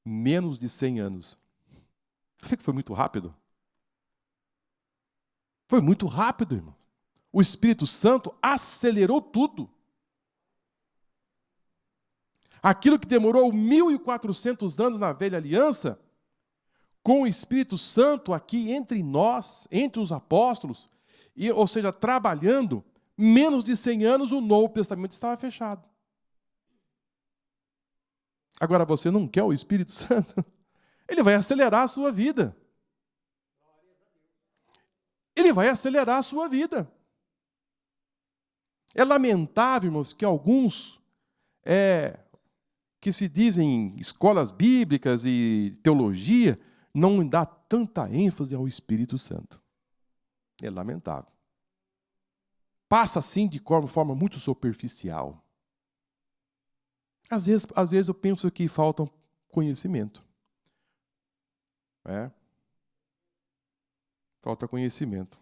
menos de 100 anos. Foi muito rápido. Foi muito rápido, irmão. O Espírito Santo acelerou tudo. Aquilo que demorou 1.400 anos na velha aliança, com o Espírito Santo aqui entre nós, entre os apóstolos, ou seja, trabalhando, menos de 100 anos o Novo Testamento estava fechado. Agora você não quer o Espírito Santo? Ele vai acelerar a sua vida. Ele vai acelerar a sua vida. É lamentável, irmãos, que alguns que se dizem escolas bíblicas e teologia não dá tanta ênfase ao Espírito Santo. É lamentável. Passa assim de forma muito superficial. Às vezes eu penso que falta conhecimento. Falta conhecimento.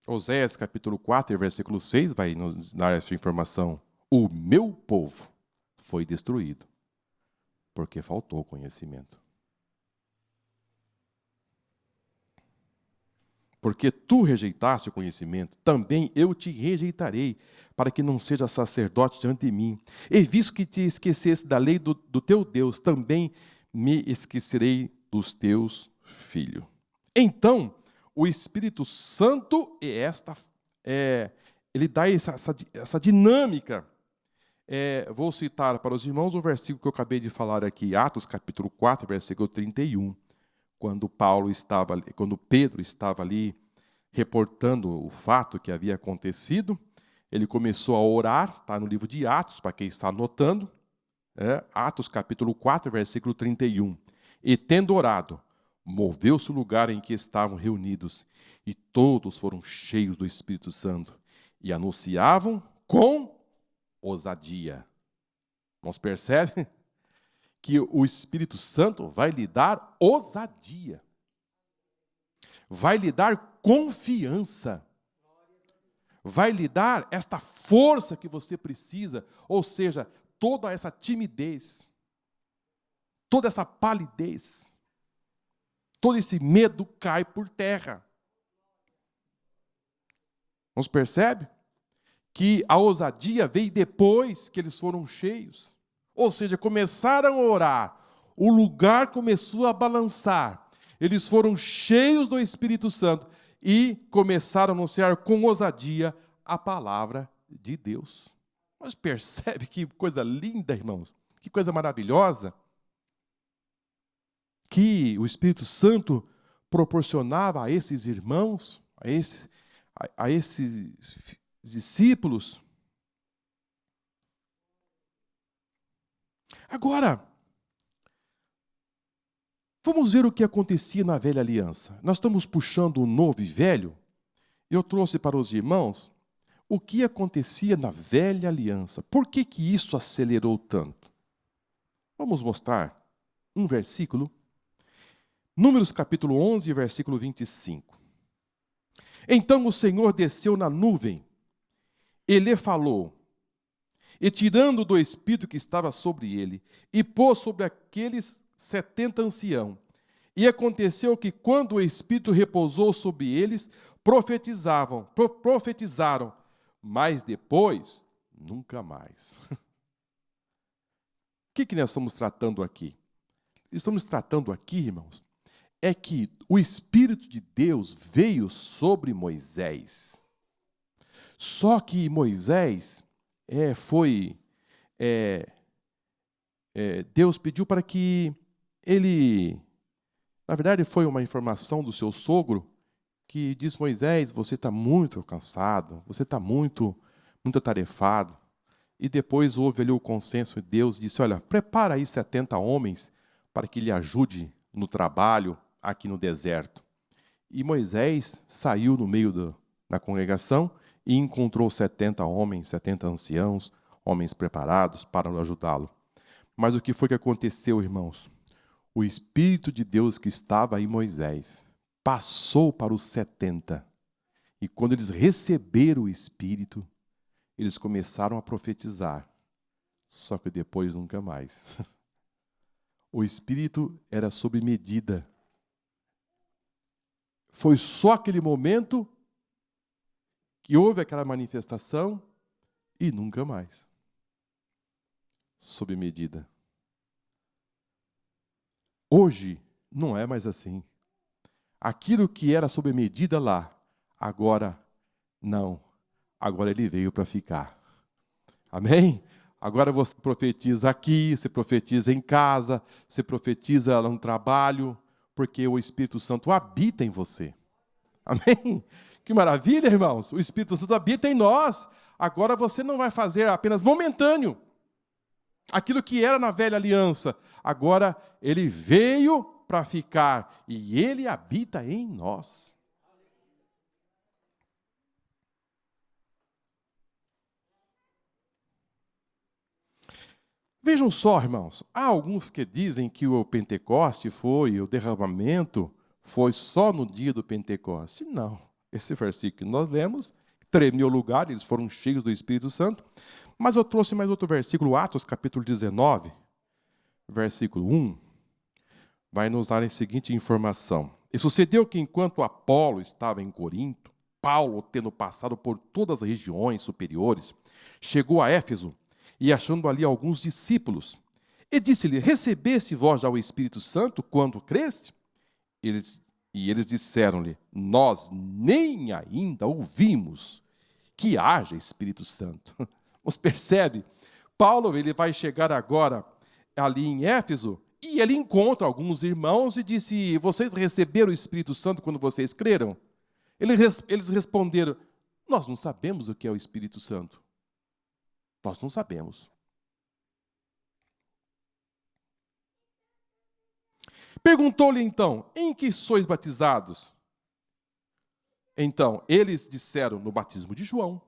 Oséias capítulo 4, versículo 6 vai nos dar essa informação. O meu povo foi destruído porque faltou conhecimento. Porque tu rejeitaste o conhecimento, também eu te rejeitarei, para que não seja sacerdote diante de mim. E visto que te esquecesse da lei do teu Deus, também me esquecerei dos teus filhos. Então, o Espírito Santo ele dá essa dinâmica. Vou citar para os irmãos o versículo que eu acabei de falar aqui, Atos capítulo 4, versículo 31. Quando Pedro estava ali reportando o fato que havia acontecido, ele começou a orar, está no livro de Atos, para quem está anotando, Atos capítulo 4, versículo 31. E tendo orado, moveu-se o lugar em que estavam reunidos, e todos foram cheios do Espírito Santo, e anunciavam com ousadia. Irmãos, percebe que o Espírito Santo vai lhe dar ousadia, vai lhe dar confiança, vai lhe dar esta força que você precisa, ou seja, toda essa timidez, toda essa palidez, todo esse medo cai por terra. Nos percebe que a ousadia veio depois que eles foram cheios. Ou seja, começaram a orar, o lugar começou a balançar, eles foram cheios do Espírito Santo e começaram a anunciar com ousadia a palavra de Deus. Mas percebe que coisa linda, irmãos, que coisa maravilhosa, que o Espírito Santo proporcionava a esses irmãos, a esses discípulos. Agora, vamos ver o que acontecia na velha aliança. Nós estamos puxando o novo e velho. Eu trouxe para os irmãos o que acontecia na velha aliança. Por que isso acelerou tanto? Vamos mostrar um versículo. Números capítulo 11, versículo 25. Então o Senhor desceu na nuvem, e lhe falou, e tirando do Espírito que estava sobre ele, e pôs sobre aqueles 70 anciãos. E aconteceu que, quando o Espírito repousou sobre eles, profetizaram, mas depois, nunca mais. O que nós estamos tratando aqui? Estamos tratando aqui, irmãos, é que o Espírito de Deus veio sobre Moisés. Só que Moisés Deus pediu para que ele... Na verdade, foi uma informação do seu sogro que diz: Moisés, você está muito cansado, você está muito atarefado. E depois houve ali o consenso de Deus, disse: olha, prepara aí 70 homens para que lhe ajude no trabalho aqui no deserto. E Moisés saiu no meio da congregação e encontrou 70 homens, 70 anciãos, homens preparados para ajudá-lo. Mas o que foi que aconteceu, irmãos? O Espírito de Deus que estava em Moisés passou para os 70. E quando eles receberam o Espírito, eles começaram a profetizar. Só que depois nunca mais. O Espírito era sob medida. Foi só aquele momento que houve aquela manifestação e nunca mais. Sob medida. Hoje não é mais assim. Aquilo que era sob medida lá, agora não. Agora ele veio para ficar. Amém? Agora você profetiza aqui, você profetiza em casa, você profetiza no trabalho, porque o Espírito Santo habita em você. Amém? Que maravilha, irmãos! O Espírito Santo habita em nós. Agora você não vai fazer apenas momentâneo aquilo que era na velha aliança. Agora ele veio para ficar e ele habita em nós. Vejam só, irmãos, há alguns que dizem que o Pentecoste o derramamento foi só no dia do Pentecoste. Não, esse versículo que nós lemos, tremeu o lugar, eles foram cheios do Espírito Santo. Mas eu trouxe mais outro versículo, Atos capítulo 19, versículo 1, vai nos dar a seguinte informação. E sucedeu que enquanto Apolo estava em Corinto, Paulo, tendo passado por todas as regiões superiores, chegou a Éfeso, e achando ali alguns discípulos, e disse-lhe: recebeste vós já o Espírito Santo quando creste? Eles disseram-lhe: nós nem ainda ouvimos que haja Espírito Santo. Você percebe? Paulo ele vai chegar agora ali em Éfeso, e ele encontra alguns irmãos e disse: vocês receberam o Espírito Santo quando vocês creram? Eles responderam: nós não sabemos o que é o Espírito Santo. Nós não sabemos. Perguntou-lhe então: em que sois batizados? Então, eles disseram: no batismo de João.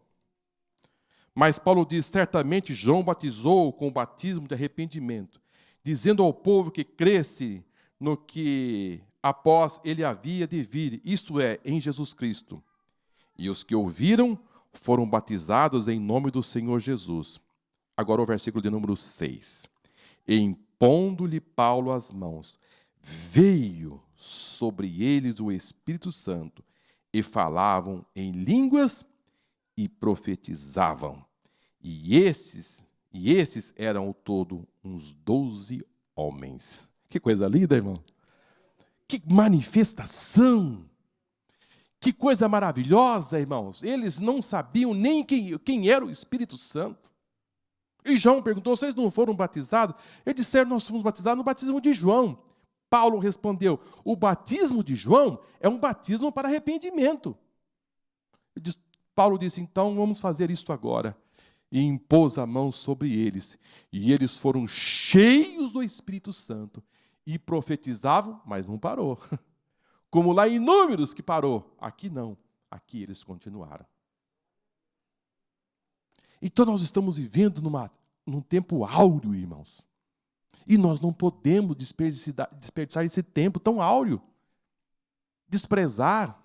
Mas Paulo diz: certamente João batizou com o batismo de arrependimento, dizendo ao povo que cresce no que após ele havia de vir, isto é, em Jesus Cristo. E os que ouviram foram batizados em nome do Senhor Jesus. Agora o versículo de número 6. E impondo-lhe Paulo as mãos, veio sobre eles o Espírito Santo, e falavam em línguas e profetizavam. E esses eram ao todo uns 12 homens. Que coisa linda, irmão! Que manifestação! Que coisa maravilhosa, irmãos! Eles não sabiam nem quem era o Espírito Santo. E João perguntou: vocês não foram batizados? Eles disseram: nós fomos batizados no batismo de João. Paulo respondeu: o batismo de João é um batismo para arrependimento. Paulo disse: então vamos fazer isto agora. E impôs a mão sobre eles. E eles foram cheios do Espírito Santo. E profetizavam, mas não parou. Como lá em Números que parou. Aqui não. Aqui eles continuaram. Então nós estamos vivendo num tempo áureo, irmãos. E nós não podemos desperdiçar esse tempo tão áureo. Desprezar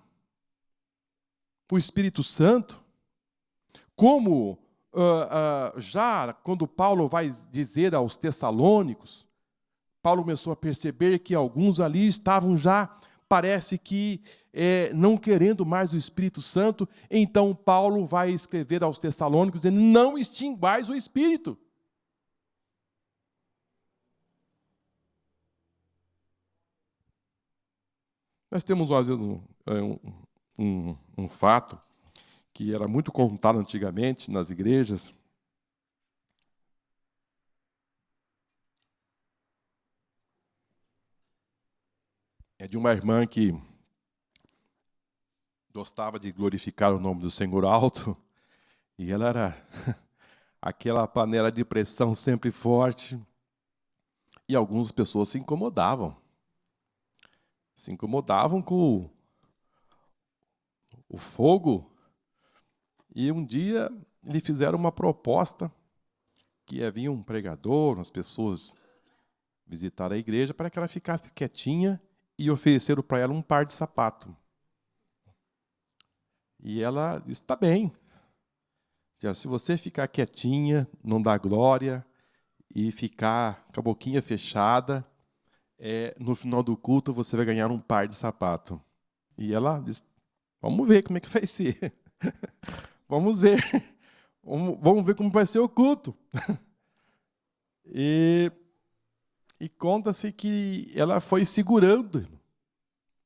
o Espírito Santo. Como já quando Paulo vai dizer aos Tessalônicos, Paulo começou a perceber que alguns ali estavam já, parece que não querendo mais o Espírito Santo. Então Paulo vai escrever aos Tessalônicos dizendo: não extinguais o Espírito. Nós temos, às vezes, um fato que era muito contado antigamente nas igrejas. É de uma irmã que gostava de glorificar o nome do Senhor alto, e ela era aquela panela de pressão sempre forte, e algumas pessoas se incomodavam com o fogo, E um dia lhe fizeram uma proposta que havia um pregador, as pessoas visitaram a igreja para que ela ficasse quietinha e ofereceram para ela um par de sapato. E ela disse, está bem. Já, se você ficar quietinha, não dar glória e ficar com a boquinha fechada, no final do culto você vai ganhar um par de sapato. E ela disse, vamos ver como é que vai ser. Vamos ver. Vamos ver como vai ser o culto. E conta-se que ela foi segurando.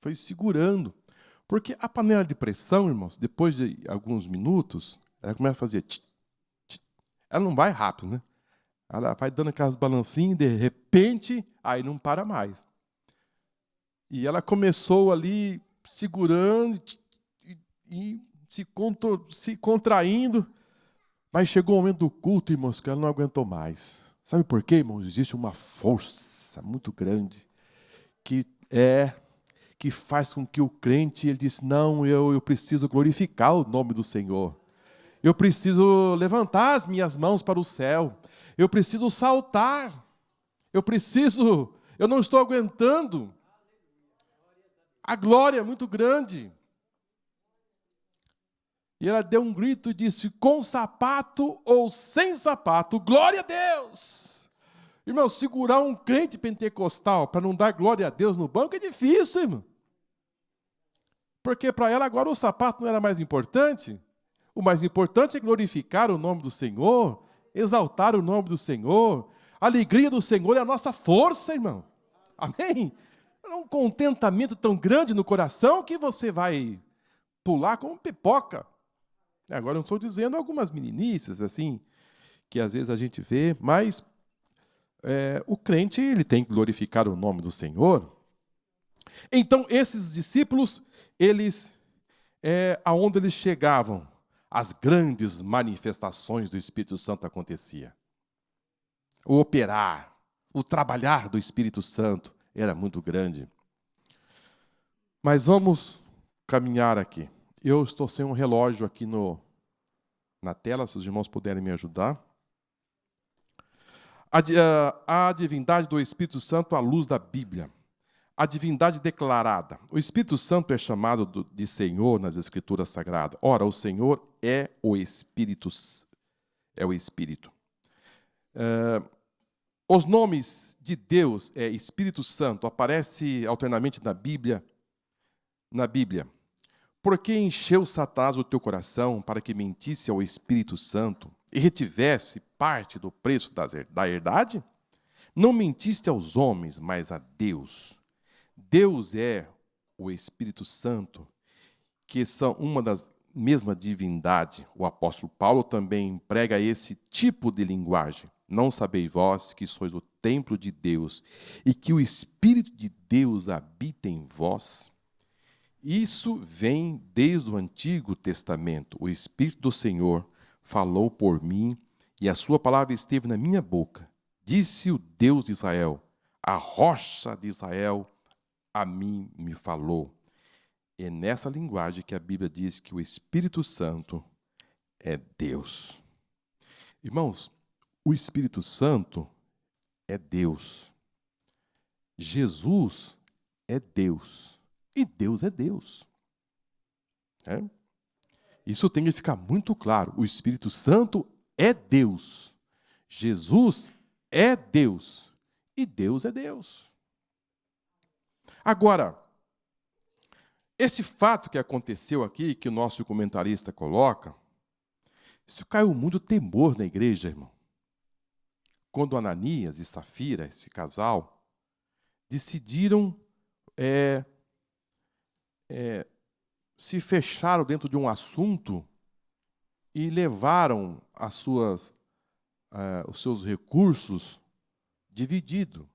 Foi segurando. Porque a panela de pressão, irmãos, depois de alguns minutos, ela começa a fazer... Tch, tch. Ela não vai rápido, né? Ela vai dando aquelas balancinhas, de repente, aí não para mais. E ela começou ali segurando e se contraindo, mas chegou o momento do culto, irmãos, que ela não aguentou mais. Sabe por quê, irmãos? Existe uma força muito grande que faz com que o crente ele diz, não, eu preciso glorificar o nome do Senhor. Eu preciso levantar as minhas mãos para o céu. Eu preciso saltar. Eu não estou aguentando. A glória é muito grande. E ela deu um grito e disse, com sapato ou sem sapato, glória a Deus! Irmão, segurar um crente pentecostal para não dar glória a Deus no banco é difícil, irmão. Porque para ela agora o sapato não era mais importante. O mais importante é glorificar o nome do Senhor, exaltar o nome do Senhor. A alegria do Senhor é a nossa força, irmão. Amém? É um contentamento tão grande no coração que você vai pular como pipoca. Agora, eu não estou dizendo algumas meninices, assim, que às vezes a gente vê, mas o crente ele tem que glorificar o nome do Senhor. Então, esses discípulos, aonde eles chegavam, as grandes manifestações do Espírito Santo aconteciam. O operar, o trabalhar do Espírito Santo era muito grande. Mas vamos caminhar aqui. Eu estou sem um relógio aqui na tela, se os irmãos puderem me ajudar. A divindade do Espírito Santo à luz da Bíblia. A divindade declarada. O Espírito Santo é chamado de Senhor nas Escrituras Sagradas. Ora, o Senhor é o Espírito. Os nomes de Deus Espírito Santo aparece alternamente na Bíblia. Porque encheu Satanás o teu coração para que mentisse ao Espírito Santo e retivesse parte do preço da herdade? Não mentiste aos homens, mas a Deus. Deus é o Espírito Santo, que são uma das mesma divindade. O apóstolo Paulo também emprega esse tipo de linguagem. Não sabeis vós que sois o templo de Deus e que o Espírito de Deus habita em vós? Isso vem desde o Antigo Testamento. O Espírito do Senhor falou por mim e a sua palavra esteve na minha boca. Disse o Deus de Israel, a rocha de Israel, a mim me falou. É nessa linguagem que a Bíblia diz que o Espírito Santo é Deus. Irmãos, o Espírito Santo é Deus. Jesus é Deus. E Deus é Deus. Isso tem que ficar muito claro. O Espírito Santo é Deus. Jesus é Deus. E Deus é Deus. Agora, esse fato que aconteceu aqui, que o nosso comentarista coloca, isso caiu muito temor na igreja, irmão. Quando Ananias e Safira, esse casal, decidiram se fecharam dentro de um assunto e levaram os seus recursos divididos.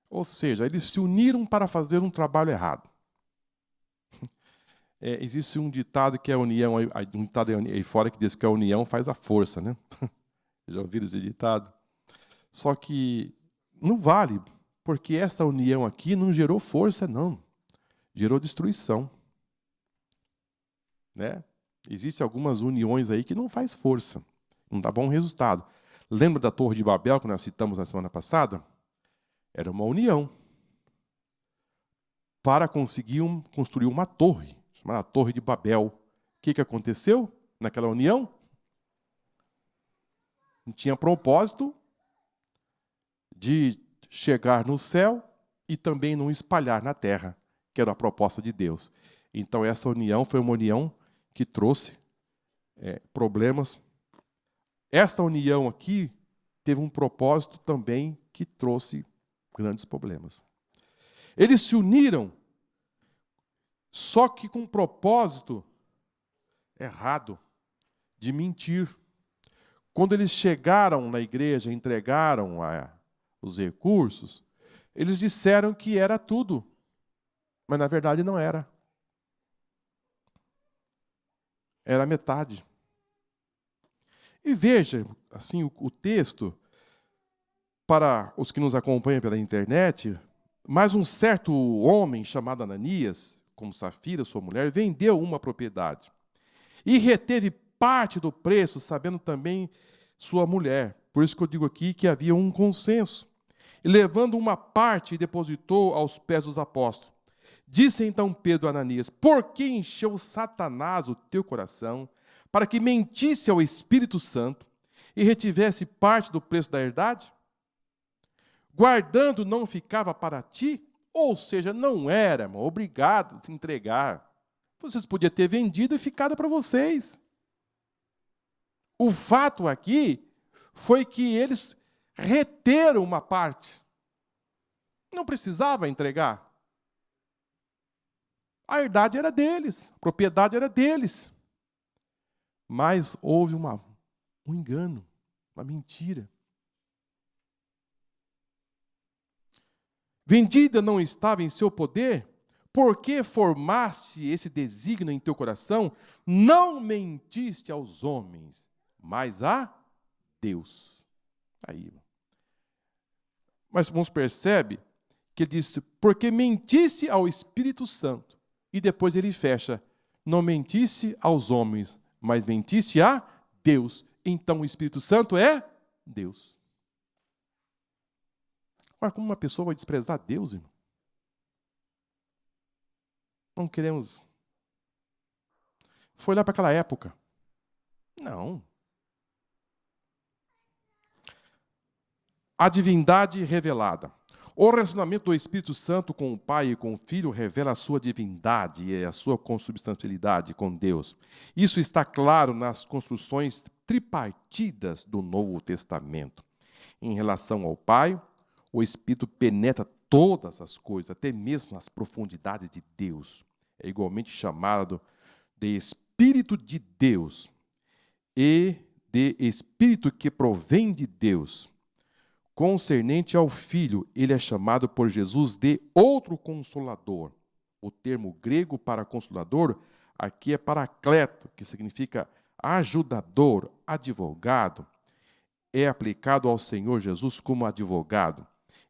Ou seja, eles se uniram para fazer um trabalho errado. Existe um ditado que é a união, um ditado aí fora que diz que a união faz a força, né? Já ouviram esse ditado? Só que não vale, porque essa união aqui não gerou força, não. Gerou destruição. Né? Existem algumas uniões aí que não faz força, não dá bom resultado. Lembra da Torre de Babel, que nós citamos na semana passada? Era uma união para conseguir construir uma torre, chamada Torre de Babel. O que aconteceu naquela união? Não tinha propósito de chegar no céu e também não espalhar na terra, que era a proposta de Deus. Então, essa união foi uma união que trouxe problemas. Esta união aqui teve um propósito também que trouxe grandes problemas. Eles se uniram, só que com um propósito errado, de mentir. Quando eles chegaram na igreja, entregaram os recursos, eles disseram que era tudo, mas na verdade não era. Era metade. E veja, assim, o texto, para os que nos acompanham pela internet, mas um certo homem chamado Ananias, como Safira, sua mulher, vendeu uma propriedade e reteve parte do preço, sabendo também sua mulher. Por isso que eu digo aqui que havia um consenso. E levando uma parte, depositou aos pés dos apóstolos. Disse então Pedro a Ananias: por que encheu Satanás o teu coração, para que mentisse ao Espírito Santo e retivesse parte do preço da herdade? Guardando não ficava para ti? Ou seja, não era, irmão, obrigado a se entregar. Vocês podiam ter vendido e ficado para vocês. O fato aqui foi que eles reteram uma parte. Não precisava entregar. A herdade era deles, a propriedade era deles. Mas houve um engano, uma mentira. Vendida não estava em seu poder? Por que formaste esse desígnio em teu coração? Não mentiste aos homens, mas a Deus. Aí. Mas irmãos, percebe que ele disse, porque mentisse ao Espírito Santo. E depois ele fecha, não mentisse aos homens, mas mentisse a Deus. Então o Espírito Santo é Deus. Mas como uma pessoa vai desprezar Deus, irmão? Não queremos. Foi lá para aquela época. Não. A divindade revelada. O relacionamento do Espírito Santo com o Pai e com o Filho revela a sua divindade e a sua consubstancialidade com Deus. Isso está claro nas construções tripartidas do Novo Testamento. Em relação ao Pai, o Espírito penetra todas as coisas, até mesmo as profundidades de Deus. É igualmente chamado de Espírito de Deus e de Espírito que provém de Deus. Concernente ao Filho, ele é chamado por Jesus de outro Consolador. O termo grego para Consolador aqui é Paracleto, que significa ajudador, advogado. É aplicado ao Senhor Jesus como advogado.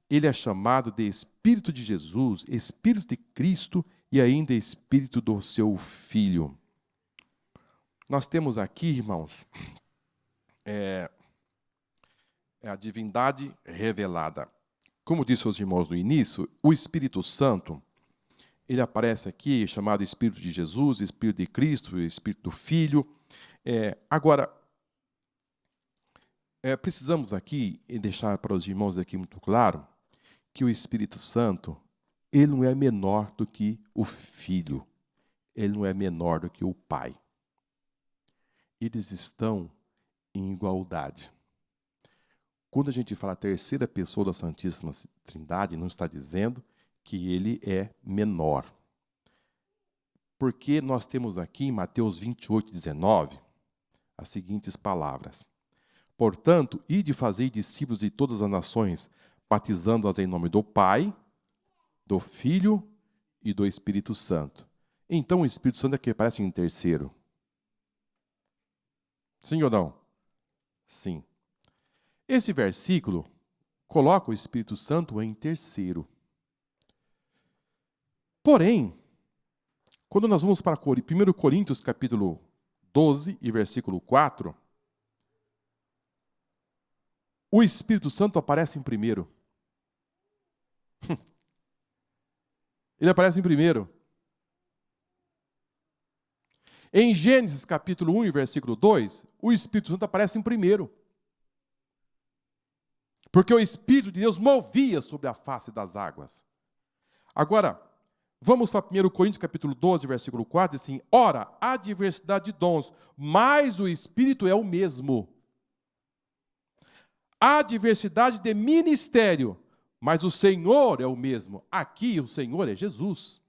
Ele é chamado de Espírito de Jesus, Espírito de Cristo e ainda Espírito do seu Filho. Nós temos aqui, irmãos, a divindade revelada. Como disse os irmãos no início, o Espírito Santo, ele aparece aqui chamado Espírito de Jesus, Espírito de Cristo, Espírito do Filho. Agora, precisamos aqui deixar para os irmãos aqui muito claro que o Espírito Santo, ele não é menor do que o Filho. Ele não é menor do que o Pai. Eles estão em igualdade. Quando a gente fala a terceira pessoa da Santíssima Trindade, não está dizendo que ele é menor. Porque nós temos aqui em Mateus 28, 19, as seguintes palavras. Portanto, ide fazei discípulos de todas as nações, batizando-as em nome do Pai, do Filho e do Espírito Santo. Então o Espírito Santo é que aparece em terceiro. Sim ou não? Sim. Esse versículo coloca o Espírito Santo em terceiro. Porém, quando nós vamos para 1 Coríntios capítulo 12 e versículo 4, o Espírito Santo aparece em primeiro. Ele aparece em primeiro. Em Gênesis capítulo 1 e versículo 2, o Espírito Santo aparece em primeiro. Porque o Espírito de Deus movia sobre a face das águas. Agora, vamos para 1 Coríntios capítulo 12, versículo 4, diz assim: ora, há diversidade de dons, mas o Espírito é o mesmo. Há diversidade de ministério, mas o Senhor é o mesmo. Aqui o Senhor é Jesus.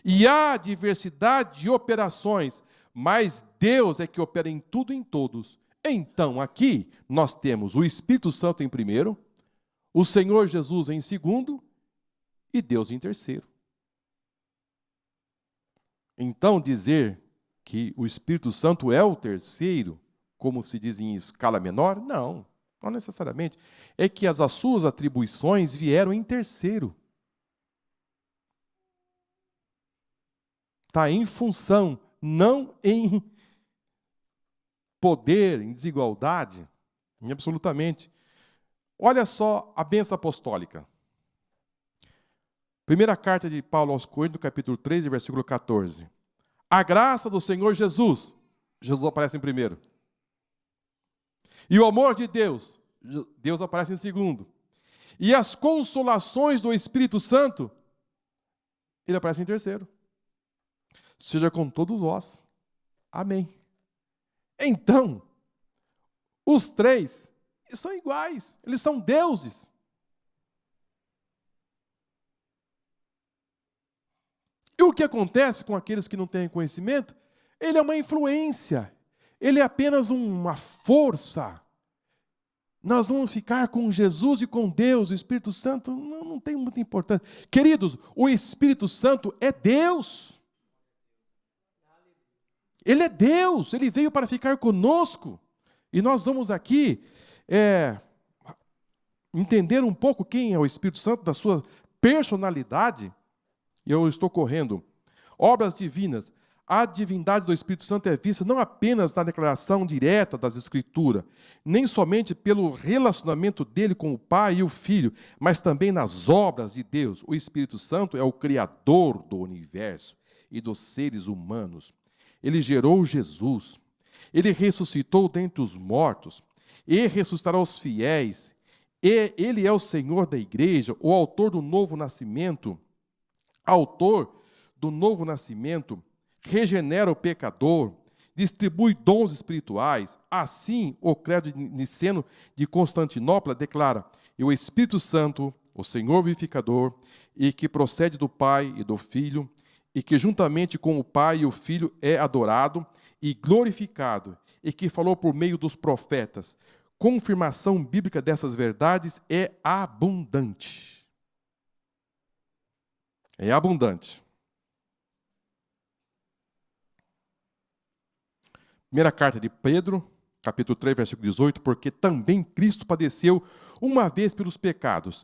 E há diversidade de operações, mas Deus é que opera em tudo e em todos. Então, aqui nós temos o Espírito Santo em primeiro, o Senhor Jesus em segundo e Deus em terceiro. Então, dizer que o Espírito Santo é o terceiro, como se diz em escala menor, não necessariamente. É que as suas atribuições vieram em terceiro. Está em função, não em poder, em desigualdade, em absolutamente. Olha só a bênção apostólica. Primeira carta de Paulo aos Coríntios, capítulo 3, versículo 14. A graça do Senhor Jesus, Jesus aparece em primeiro. E o amor de Deus, Deus aparece em segundo. E as consolações do Espírito Santo, ele aparece em terceiro. Seja com todos vós. Amém. Então, os três são iguais, eles são deuses. E o que acontece com aqueles que não têm conhecimento? Ele é uma influência, ele é apenas uma força. Nós vamos ficar com Jesus e com Deus, o Espírito Santo não tem muita importância. Queridos, o Espírito Santo é Deus. Ele é Deus, ele veio para ficar conosco. E nós vamos aqui entender um pouco quem é o Espírito Santo, da sua personalidade. E eu estou correndo. Obras divinas. A divindade do Espírito Santo é vista não apenas na declaração direta das Escrituras, nem somente pelo relacionamento dele com o Pai e o Filho, mas também nas obras de Deus. O Espírito Santo é o Criador do universo e dos seres humanos. Ele gerou Jesus, ele ressuscitou dentre os mortos, e ressuscitará os fiéis, e ele é o Senhor da igreja, o autor do novo nascimento, regenera o pecador, distribui dons espirituais. Assim, o credo niceno de Constantinopla declara: e o Espírito Santo, o Senhor vivificador, e que procede do Pai e do Filho, e que juntamente com o Pai e o Filho é adorado e glorificado, e que falou por meio dos profetas. Confirmação bíblica dessas verdades é abundante. É abundante. Primeira carta de Pedro, capítulo 3, versículo 18, porque também Cristo padeceu uma vez pelos pecados,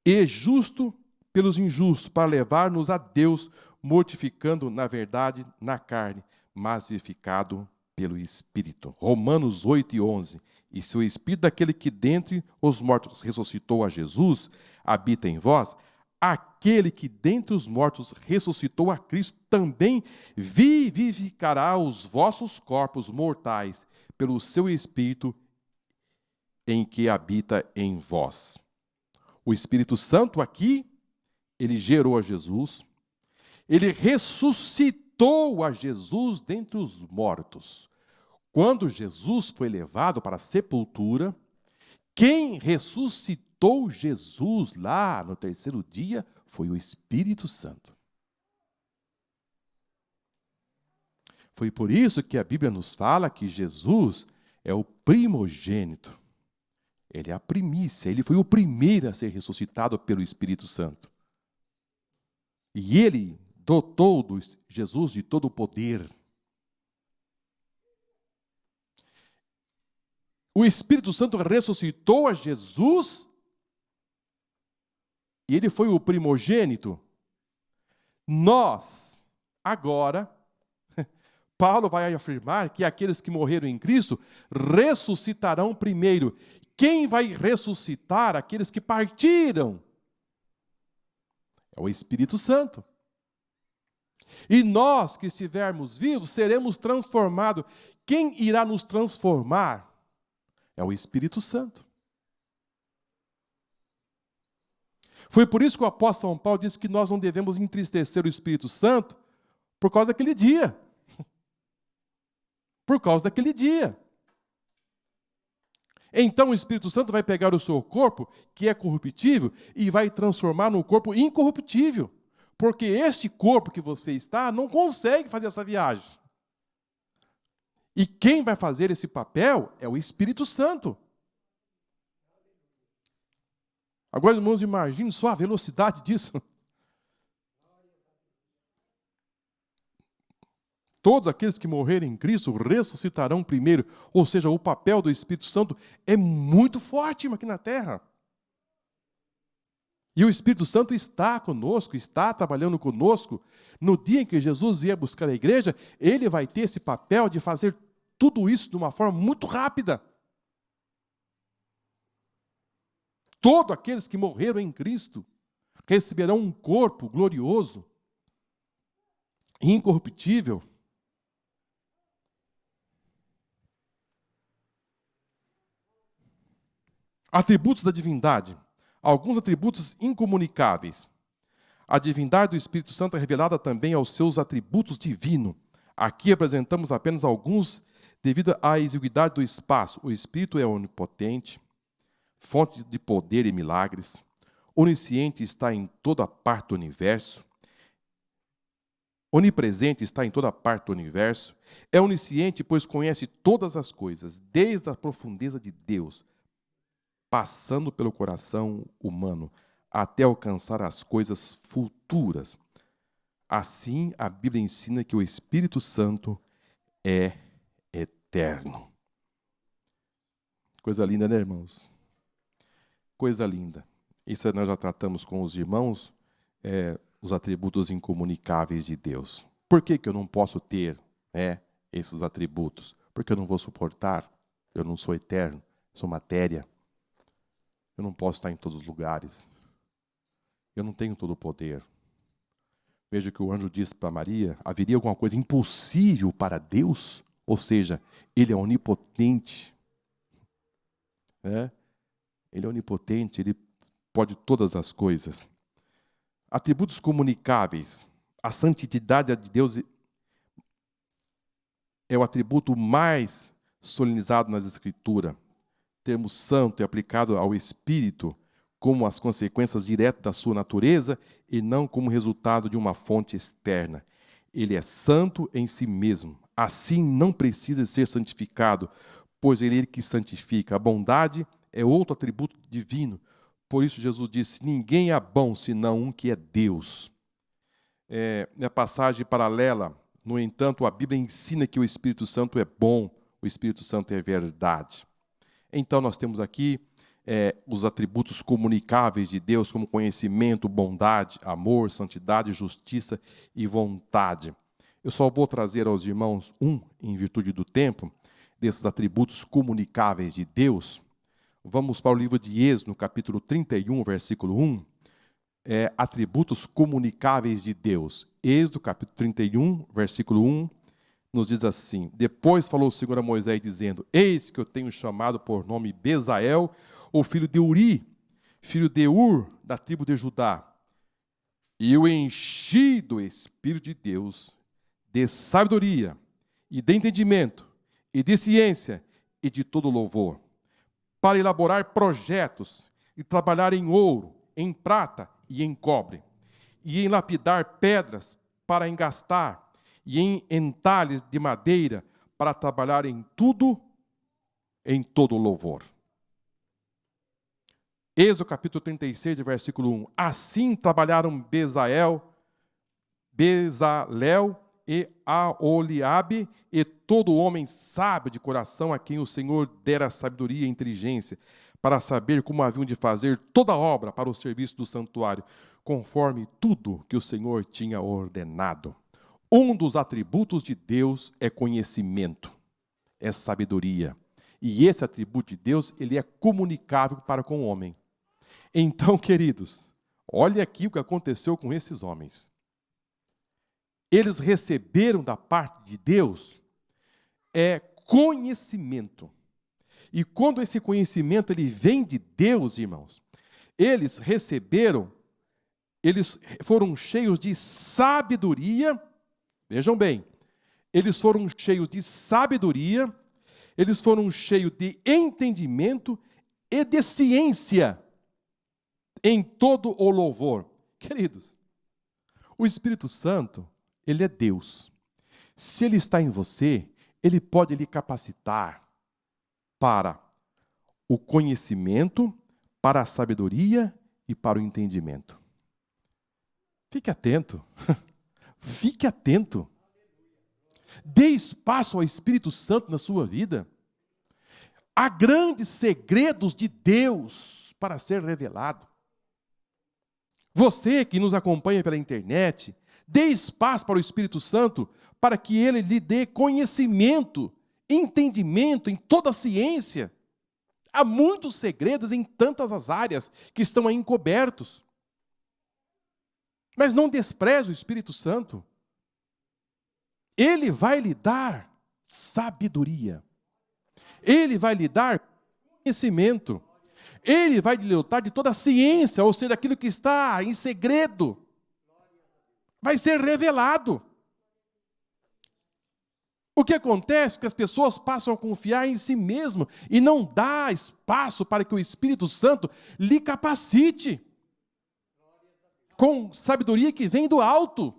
e justo pelos injustos, para levar-nos a Deus, mortificando na verdade na carne, mas vivificado pelo Espírito. Romanos 8 e 11. E se o Espírito daquele que dentre os mortos ressuscitou a Jesus habita em vós, aquele que dentre os mortos ressuscitou a Cristo também vivificará os vossos corpos mortais pelo seu Espírito em que habita em vós. O Espírito Santo aqui, ele gerou a Jesus, ele ressuscitou a Jesus dentre os mortos. Quando Jesus foi levado para a sepultura, quem ressuscitou Jesus lá no terceiro dia foi o Espírito Santo. Foi por isso que a Bíblia nos fala que Jesus é o primogênito. Ele é a primícia, ele foi o primeiro a ser ressuscitado pelo Espírito Santo. E ele dotou Jesus de todo o poder. O Espírito Santo ressuscitou a Jesus e ele foi o primogênito. Nós, Agora, Paulo vai afirmar que aqueles que morreram em Cristo ressuscitarão primeiro. Quem vai ressuscitar aqueles que partiram? É o Espírito Santo. E nós que estivermos vivos, seremos transformados. Quem irá nos transformar? É o Espírito Santo. Foi por isso que o apóstolo São Paulo disse que nós não devemos entristecer o Espírito Santo por causa daquele dia. Por causa daquele dia. Então o Espírito Santo vai pegar o seu corpo, que é corruptível, e vai transformar num corpo incorruptível. Porque este corpo que você está não consegue fazer essa viagem. E quem vai fazer esse papel é o Espírito Santo. Agora, irmãos, imagine só a velocidade disso. Todos aqueles que morrerem em Cristo ressuscitarão primeiro. Ou seja, o papel do Espírito Santo é muito forte aqui na terra. E o Espírito Santo está conosco, está trabalhando conosco. No dia em que Jesus vier buscar a igreja, ele vai ter esse papel de fazer tudo isso de uma forma muito rápida. Todos aqueles que morreram em Cristo receberão um corpo glorioso, incorruptível. Atributos da divindade. Alguns atributos incomunicáveis. A divindade do Espírito Santo é revelada também aos seus atributos divinos. Aqui apresentamos apenas alguns devido à exiguidade do espaço. O Espírito é onipotente, fonte de poder e milagres. Onisciente, está em toda parte do universo. Onipresente, está em toda parte do universo. É onisciente, pois conhece todas as coisas, desde a profundeza de Deus, passando pelo coração humano, até alcançar as coisas futuras. Assim, a Bíblia ensina que o Espírito Santo é eterno. Coisa linda, né, irmãos? Coisa linda. Isso nós já tratamos com os irmãos, os atributos incomunicáveis de Deus. Por que eu não posso ter esses atributos? Porque eu não vou suportar. Eu não sou eterno, sou matéria. Eu não posso estar em todos os lugares. Eu não tenho todo o poder. Veja que o anjo disse para Maria, haveria alguma coisa impossível para Deus? Ou seja, ele é onipotente. Ele é onipotente, ele pode todas as coisas. Atributos comunicáveis. A santidade de Deus é o atributo mais solenizado nas Escrituras. Termo santo é aplicado ao Espírito como as consequências diretas da sua natureza e não como resultado de uma fonte externa. Ele é santo em si mesmo. Assim não precisa ser santificado, pois ele é ele que santifica. A bondade é outro atributo divino. Por isso Jesus disse, ninguém é bom senão um que é Deus. Na passagem paralela, no entanto, a Bíblia ensina que o Espírito Santo é bom, o Espírito Santo é verdade. Então, nós temos aqui os atributos comunicáveis de Deus, como conhecimento, bondade, amor, santidade, justiça e vontade. Eu só vou trazer aos irmãos em virtude do tempo, desses atributos comunicáveis de Deus. Vamos para o livro de Êxodo, no capítulo 31, versículo 1. Atributos comunicáveis de Deus. Êxodo, capítulo 31, versículo 1. Nos diz assim, depois falou o Senhor a Moisés, dizendo, eis que eu tenho chamado por nome Bezael, o filho de Uri, filho de Ur, da tribo de Judá. E eu enchi do Espírito de Deus, de sabedoria, e de entendimento, e de ciência, e de todo louvor, para elaborar projetos, e trabalhar em ouro, em prata e em cobre, e em lapidar pedras para engastar, e em entalhes de madeira, para trabalhar em tudo, em todo louvor. Êxodo capítulo 36, versículo 1. Assim trabalharam Bezalel e Aholiabe e todo homem sábio de coração a quem o Senhor dera sabedoria e inteligência, para saber como haviam de fazer toda a obra para o serviço do santuário, conforme tudo que o Senhor tinha ordenado. Um dos atributos de Deus é conhecimento, é sabedoria. E esse atributo de Deus, ele é comunicável para com o homem. Então, queridos, olha aqui o que aconteceu com esses homens. Eles receberam da parte de Deus conhecimento. E quando esse conhecimento ele vem de Deus, irmãos, eles foram cheios de sabedoria. Vejam bem, eles foram cheios de sabedoria, eles foram cheios de entendimento e de ciência em todo o louvor. Queridos, o Espírito Santo, ele é Deus. Se ele está em você, ele pode lhe capacitar para o conhecimento, para a sabedoria e para o entendimento. Fique atento. Fique atento. Dê espaço ao Espírito Santo na sua vida. Há grandes segredos de Deus para ser revelado. Você que nos acompanha pela internet, dê espaço para o Espírito Santo para que ele lhe dê conhecimento, entendimento em toda a ciência. Há muitos segredos em tantas as áreas que estão aí encobertos. Mas não despreze o Espírito Santo. Ele vai lhe dar sabedoria. Ele vai lhe dar conhecimento. Ele vai lhe dotar de toda a ciência, ou seja, aquilo que está em segredo. Vai ser revelado. O que acontece é que as pessoas passam a confiar em si mesmas e não dá espaço para que o Espírito Santo lhe capacite com sabedoria que vem do alto.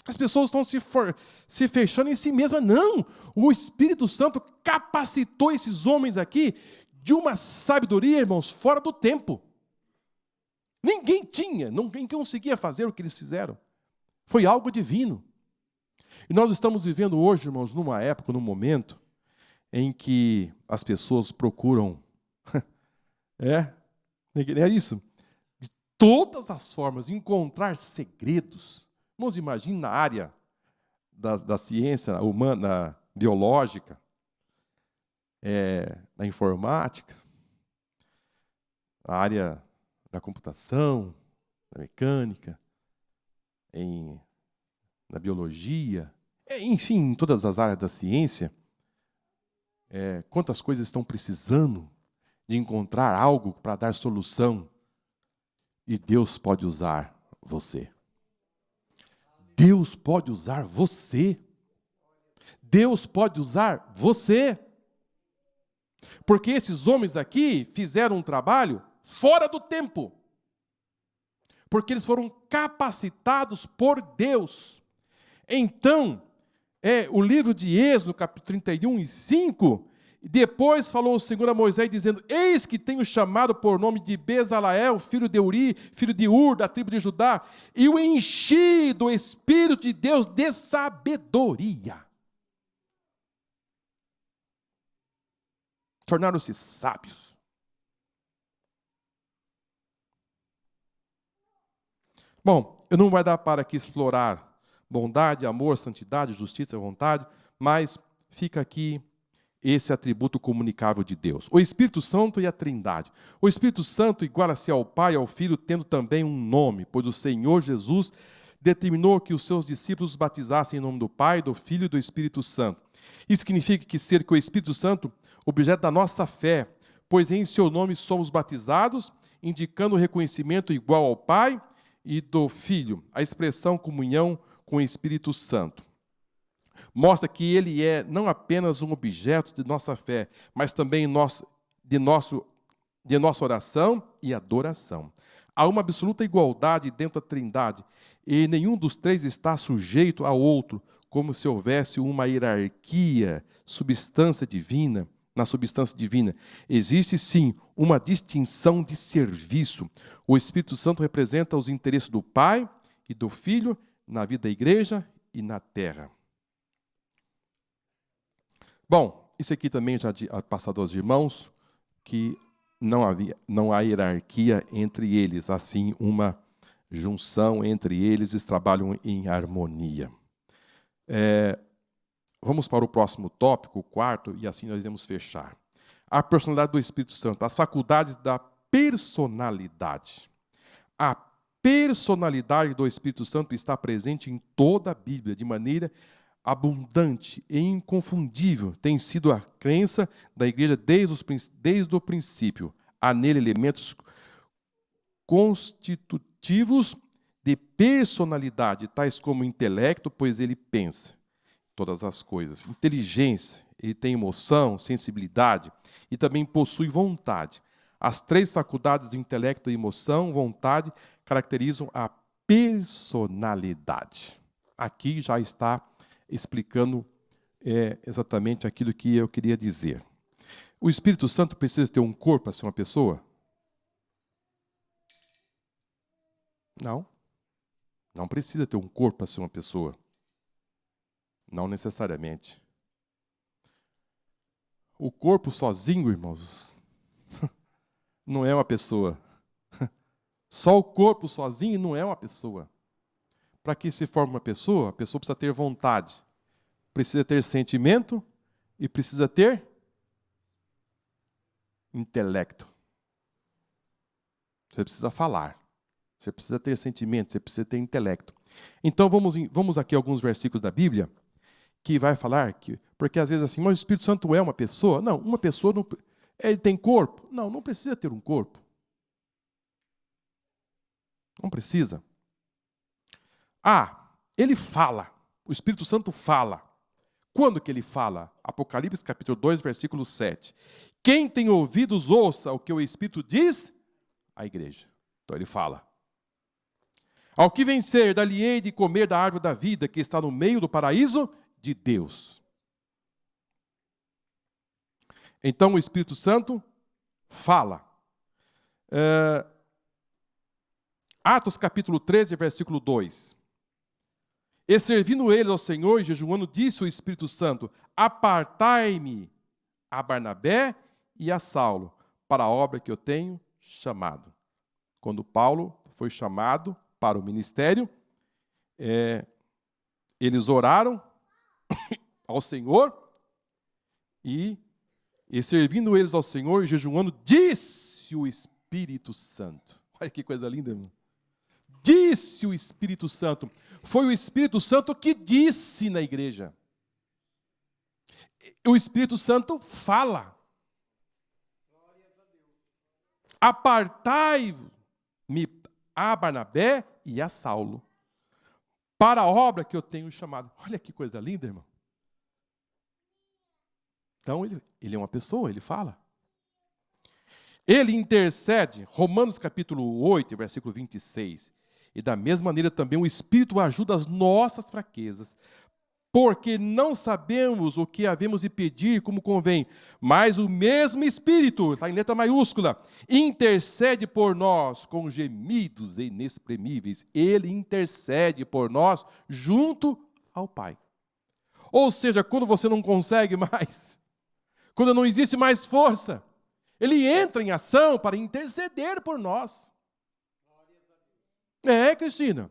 As pessoas estão se fechando em si mesmas. Não! O Espírito Santo capacitou esses homens aqui de uma sabedoria, irmãos, fora do tempo. Ninguém conseguia fazer o que eles fizeram. Foi algo divino. E nós estamos vivendo hoje, irmãos, numa época, num momento, em que as pessoas procuram, é isso, de todas as formas, encontrar segredos. Irmãos, imagine na área da ciência humana, biológica, da informática, na área da computação, da mecânica, na biologia, enfim, em todas as áreas da ciência, quantas coisas estão precisando de encontrar algo para dar solução, e Deus pode usar você. Deus pode usar você. Deus pode usar você. Porque esses homens aqui fizeram um trabalho fora do tempo. Porque eles foram capacitados por Deus. Então, o livro de Êxodo, capítulo 31 e 5, depois falou o Senhor a Moisés, dizendo: eis que tenho chamado por nome de Bezaleel, filho de Uri, filho de Ur, da tribo de Judá, e o enchi do Espírito de Deus de sabedoria. Tornaram-se sábios. Bom, eu não vai dar para aqui explorar bondade, amor, santidade, justiça, vontade, mas fica aqui esse atributo comunicável de Deus. O Espírito Santo e a Trindade. O Espírito Santo iguala-se ao Pai e ao Filho, tendo também um nome, pois o Senhor Jesus determinou que os seus discípulos batizassem em nome do Pai, do Filho e do Espírito Santo. Isso significa que o Espírito Santo, objeto da nossa fé, pois em seu nome somos batizados, indicando o reconhecimento igual ao Pai e do Filho, a expressão comunhão com o Espírito Santo. Mostra que ele é não apenas um objeto de nossa fé, mas também de nossa oração e adoração. Há uma absoluta igualdade dentro da Trindade, e nenhum dos três está sujeito ao outro, como se houvesse uma hierarquia na substância divina. Existe, sim, uma distinção de serviço. O Espírito Santo representa os interesses do Pai e do Filho na vida da igreja e na terra. Bom, isso aqui também já passado aos irmãos, que não há hierarquia entre eles, assim uma junção entre eles, eles trabalham em harmonia. Vamos para o próximo tópico, o quarto, e assim nós iremos fechar. A personalidade do Espírito Santo, as faculdades da personalidade. A personalidade do Espírito Santo está presente em toda a Bíblia, de maneira abundante e inconfundível. Tem sido a crença da igreja desde o princípio. Há nele elementos constitutivos de personalidade, tais como intelecto, pois ele pensa todas as coisas. Inteligência, ele tem emoção, sensibilidade e também possui vontade. As três faculdades do intelecto, emoção, vontade, caracterizam a personalidade. Aqui já está explicando exatamente aquilo que eu queria dizer. O Espírito Santo precisa ter um corpo para ser uma pessoa? Não. Não precisa ter um corpo para ser uma pessoa. Não necessariamente. O corpo sozinho, irmãos, não é uma pessoa. Só o corpo sozinho não é uma pessoa. Para que se forme uma pessoa, a pessoa precisa ter vontade, precisa ter sentimento e precisa ter intelecto. Você precisa falar, você precisa ter sentimento, você precisa ter intelecto. Então vamos aqui a alguns versículos da Bíblia que vai falar que, porque às vezes assim, mas o Espírito Santo é uma pessoa? Não, uma pessoa não, ele tem corpo? Não, não precisa ter um corpo. Não precisa. Ele fala. O Espírito Santo fala. Quando que ele fala? Apocalipse capítulo 2, versículo 7. Quem tem ouvidos, ouça o que o Espírito diz à igreja. Então ele fala. Ao que vencer, dar-lhe-ei de comer da árvore da vida, que está no meio do paraíso de Deus. Então o Espírito Santo fala. Atos capítulo 13, versículo 2. E servindo eles ao Senhor e jejuando, disse o Espírito Santo: apartai-me a Barnabé e a Saulo para a obra que eu tenho chamado. Quando Paulo foi chamado para o ministério, eles oraram ao Senhor e servindo eles ao Senhor e jejuando, disse o Espírito Santo. Olha que coisa linda, irmão. Disse o Espírito Santo. Foi o Espírito Santo que disse na igreja. O Espírito Santo fala. Apartai-me a Barnabé e a Saulo para a obra que eu tenho chamado. Olha que coisa linda, irmão. Então, ele é uma pessoa, ele fala. Ele intercede, Romanos capítulo 8, versículo 26. E da mesma maneira também o Espírito ajuda as nossas fraquezas, porque não sabemos o que havemos de pedir como convém, mas o mesmo Espírito, está em letra maiúscula, intercede por nós com gemidos inexprimíveis. Ele intercede por nós junto ao Pai. Ou seja, quando você não consegue mais, quando não existe mais força, ele entra em ação para interceder por nós. Cristina.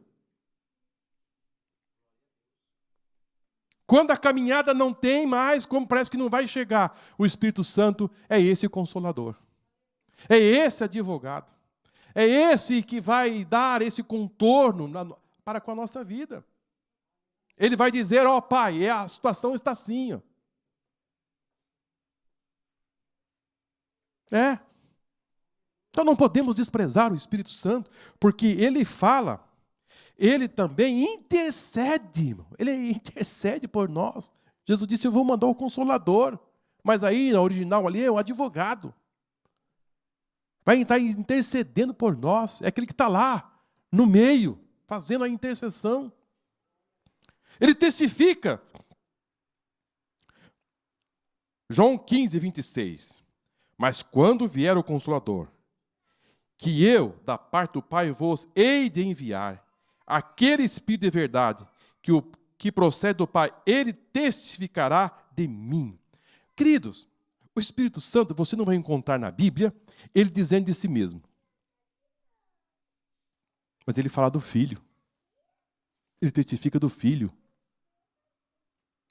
Quando a caminhada não tem mais, como parece que não vai chegar, o Espírito Santo é esse consolador. É esse advogado. É esse que vai dar esse contorno para com a nossa vida. Ele vai dizer, Pai, a situação está assim. Ó. Então não podemos desprezar o Espírito Santo, porque ele fala, ele também intercede, irmão. Ele intercede por nós. Jesus disse, eu vou mandar o Consolador. Mas aí, na original ali, é o advogado. Vai estar intercedendo por nós. É aquele que está lá, no meio, fazendo a intercessão. Ele testifica. João 15, 26. Mas quando vier o Consolador, que eu, da parte do Pai, vos hei de enviar, aquele Espírito de verdade, que procede do Pai, ele testificará de mim. Queridos, o Espírito Santo, você não vai encontrar na Bíblia, ele dizendo de si mesmo. Mas ele fala do Filho. Ele testifica do Filho.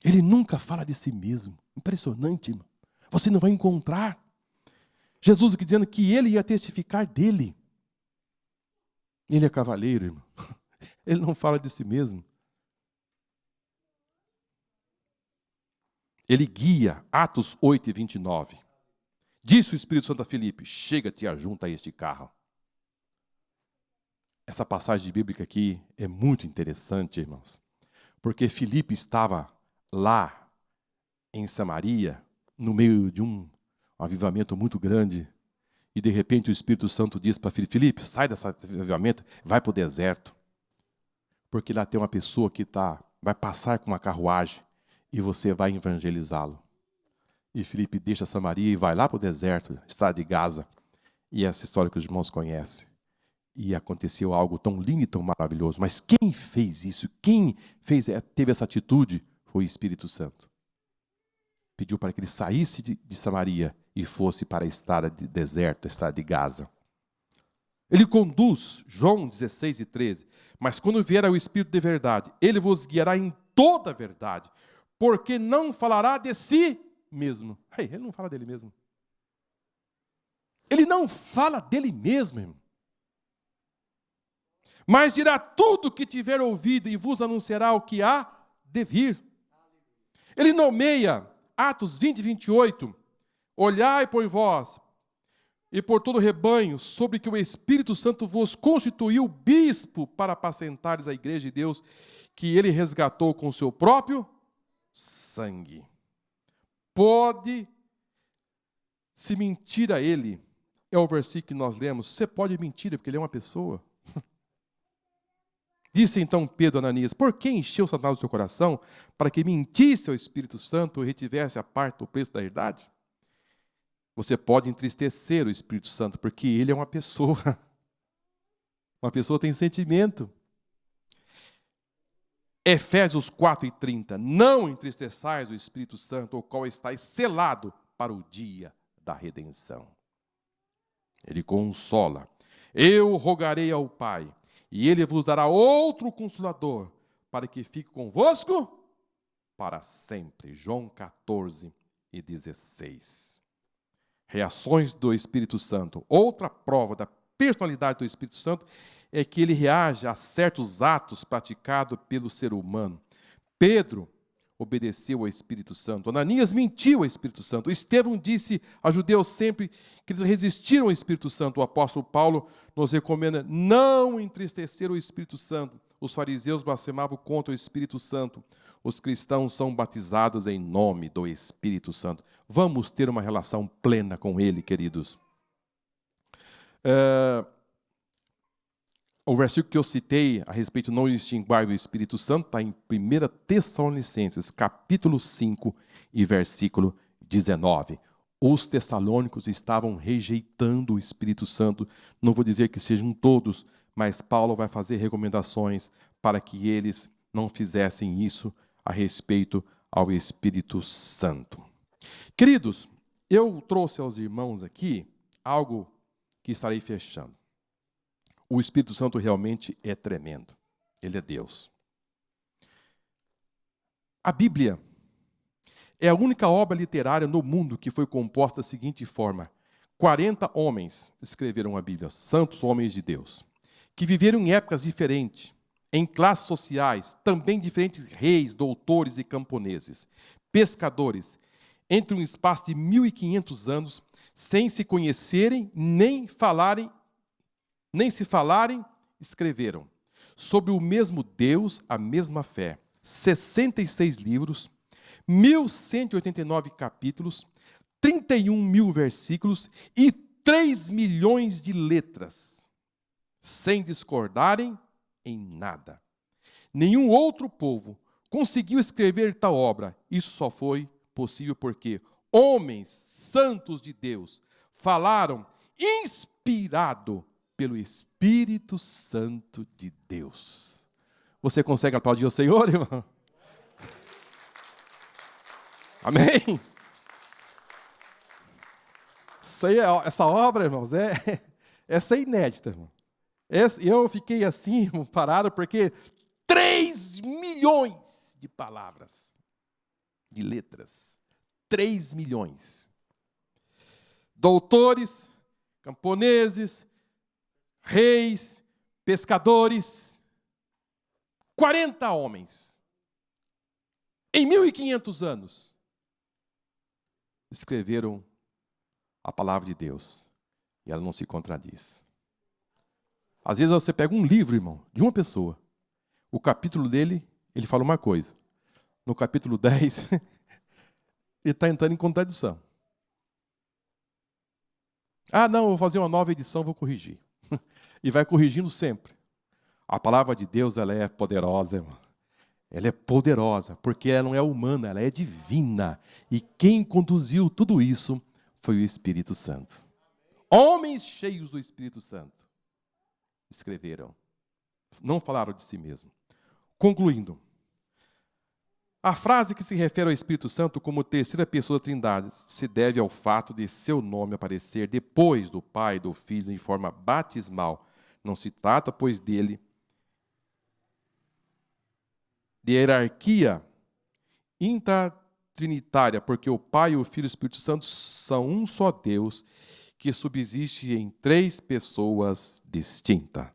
Ele nunca fala de si mesmo. Impressionante, irmão. Você não vai encontrar Jesus aqui dizendo que ele ia testificar dele. Ele é cavaleiro, irmão. Ele não fala de si mesmo. Ele guia, Atos 8 e 29. Disse o Espírito Santo a Filipe: chega-te e ajunta a este carro. Essa passagem bíblica aqui é muito interessante, irmãos. Porque Filipe estava lá em Samaria, no meio de um avivamento muito grande. E de repente o Espírito Santo diz para Filipe: Filipe, sai desse avivamento, vai para o deserto. Porque lá tem uma pessoa que vai passar com uma carruagem e você vai evangelizá-lo. E Filipe deixa Samaria e vai lá para o deserto, estrada de Gaza. E essa história que os irmãos conhecem. E aconteceu algo tão lindo e tão maravilhoso. Mas quem fez isso? Quem teve essa atitude? Foi o Espírito Santo. Pediu para que ele saísse de Samaria e fosse para a estrada de deserto, a estrada de Gaza. Ele conduz, João 16 e 13. Mas quando vier o Espírito de verdade, ele vos guiará em toda a verdade, porque não falará de si mesmo. Ele não fala dele mesmo. Ele não fala dele mesmo, irmão. Mas dirá tudo o que tiver ouvido e vos anunciará o que há de vir. Ele nomeia, Atos 20 e 28, olhai por vós e por todo o rebanho, sobre que o Espírito Santo vos constituiu bispo para apacentares a igreja de Deus, que ele resgatou com o seu próprio sangue. Pode se mentir a ele, é o versículo que nós lemos. Você pode mentir, porque ele é uma pessoa. Disse então Pedro a Ananias: por que encheu Satanás o teu coração, para que mentisse ao Espírito Santo e retivesse a parte do preço da herdade? Você pode entristecer o Espírito Santo, porque ele é uma pessoa. Uma pessoa tem sentimento. Efésios 4 e 30. Não entristeçais o Espírito Santo, o qual estáis selado para o dia da redenção. Ele consola. Eu rogarei ao Pai, e ele vos dará outro Consolador, para que fique convosco para sempre. João 14 e 16. Reações do Espírito Santo. Outra prova da personalidade do Espírito Santo é que ele reage a certos atos praticados pelo ser humano. Pedro obedeceu ao Espírito Santo. Ananias mentiu ao Espírito Santo. Estevão disse aos judeus sempre que eles resistiram ao Espírito Santo. O apóstolo Paulo nos recomenda não entristecer o Espírito Santo. Os fariseus blasfemavam contra o Espírito Santo. Os cristãos são batizados em nome do Espírito Santo. Vamos ter uma relação plena com ele, queridos. O versículo que eu citei a respeito de não extinguir o Espírito Santo está em 1 Tessalonicenses, capítulo 5 e versículo 19. Os tessalônicos estavam rejeitando o Espírito Santo. Não vou dizer que sejam todos, mas Paulo vai fazer recomendações para que eles não fizessem isso a respeito ao Espírito Santo. Queridos, eu trouxe aos irmãos aqui algo que estarei fechando. O Espírito Santo realmente é tremendo. Ele é Deus. A Bíblia é a única obra literária no mundo que foi composta da seguinte forma: 40 homens escreveram a Bíblia, santos homens de Deus, que viveram em épocas diferentes, em classes sociais, também diferentes reis, doutores e camponeses, pescadores, entre um espaço de 1.500 anos, sem se conhecerem, nem se falarem, escreveram. Sobre o mesmo Deus, a mesma fé. 66 livros, 1.189 capítulos, 31.000 versículos e 3 milhões de letras, sem discordarem em nada. Nenhum outro povo conseguiu escrever tal obra. Isso só foi possível porque homens santos de Deus falaram inspirado pelo Espírito Santo de Deus. Você consegue aplaudir o Senhor, irmão? Amém? Essa obra, irmãos, essa é inédita, irmão. Eu fiquei assim, parado, porque 3 milhões de palavras, de letras. 3 milhões. Doutores, camponeses, reis, pescadores, 40 homens, em 1500 anos, escreveram a palavra de Deus, e ela não se contradiz. Às vezes você pega um livro, irmão, de uma pessoa, o capítulo dele, ele fala uma coisa, no capítulo 10, ele está entrando em contradição. Ah, não, vou fazer uma nova edição, vou corrigir. E vai corrigindo sempre. A palavra de Deus, ela é poderosa, irmão. Ela é poderosa, porque ela não é humana, ela é divina. E quem conduziu tudo isso foi o Espírito Santo. Homens cheios do Espírito Santo escreveram. Não falaram de si mesmo. Concluindo, a frase que se refere ao Espírito Santo como terceira pessoa da Trindade se deve ao fato de seu nome aparecer depois do Pai e do Filho em forma batismal. Não se trata, pois, dele de hierarquia intratrinitária, porque o Pai, o Filho e o Espírito Santo são um só Deus que subsiste em 3 pessoas distintas.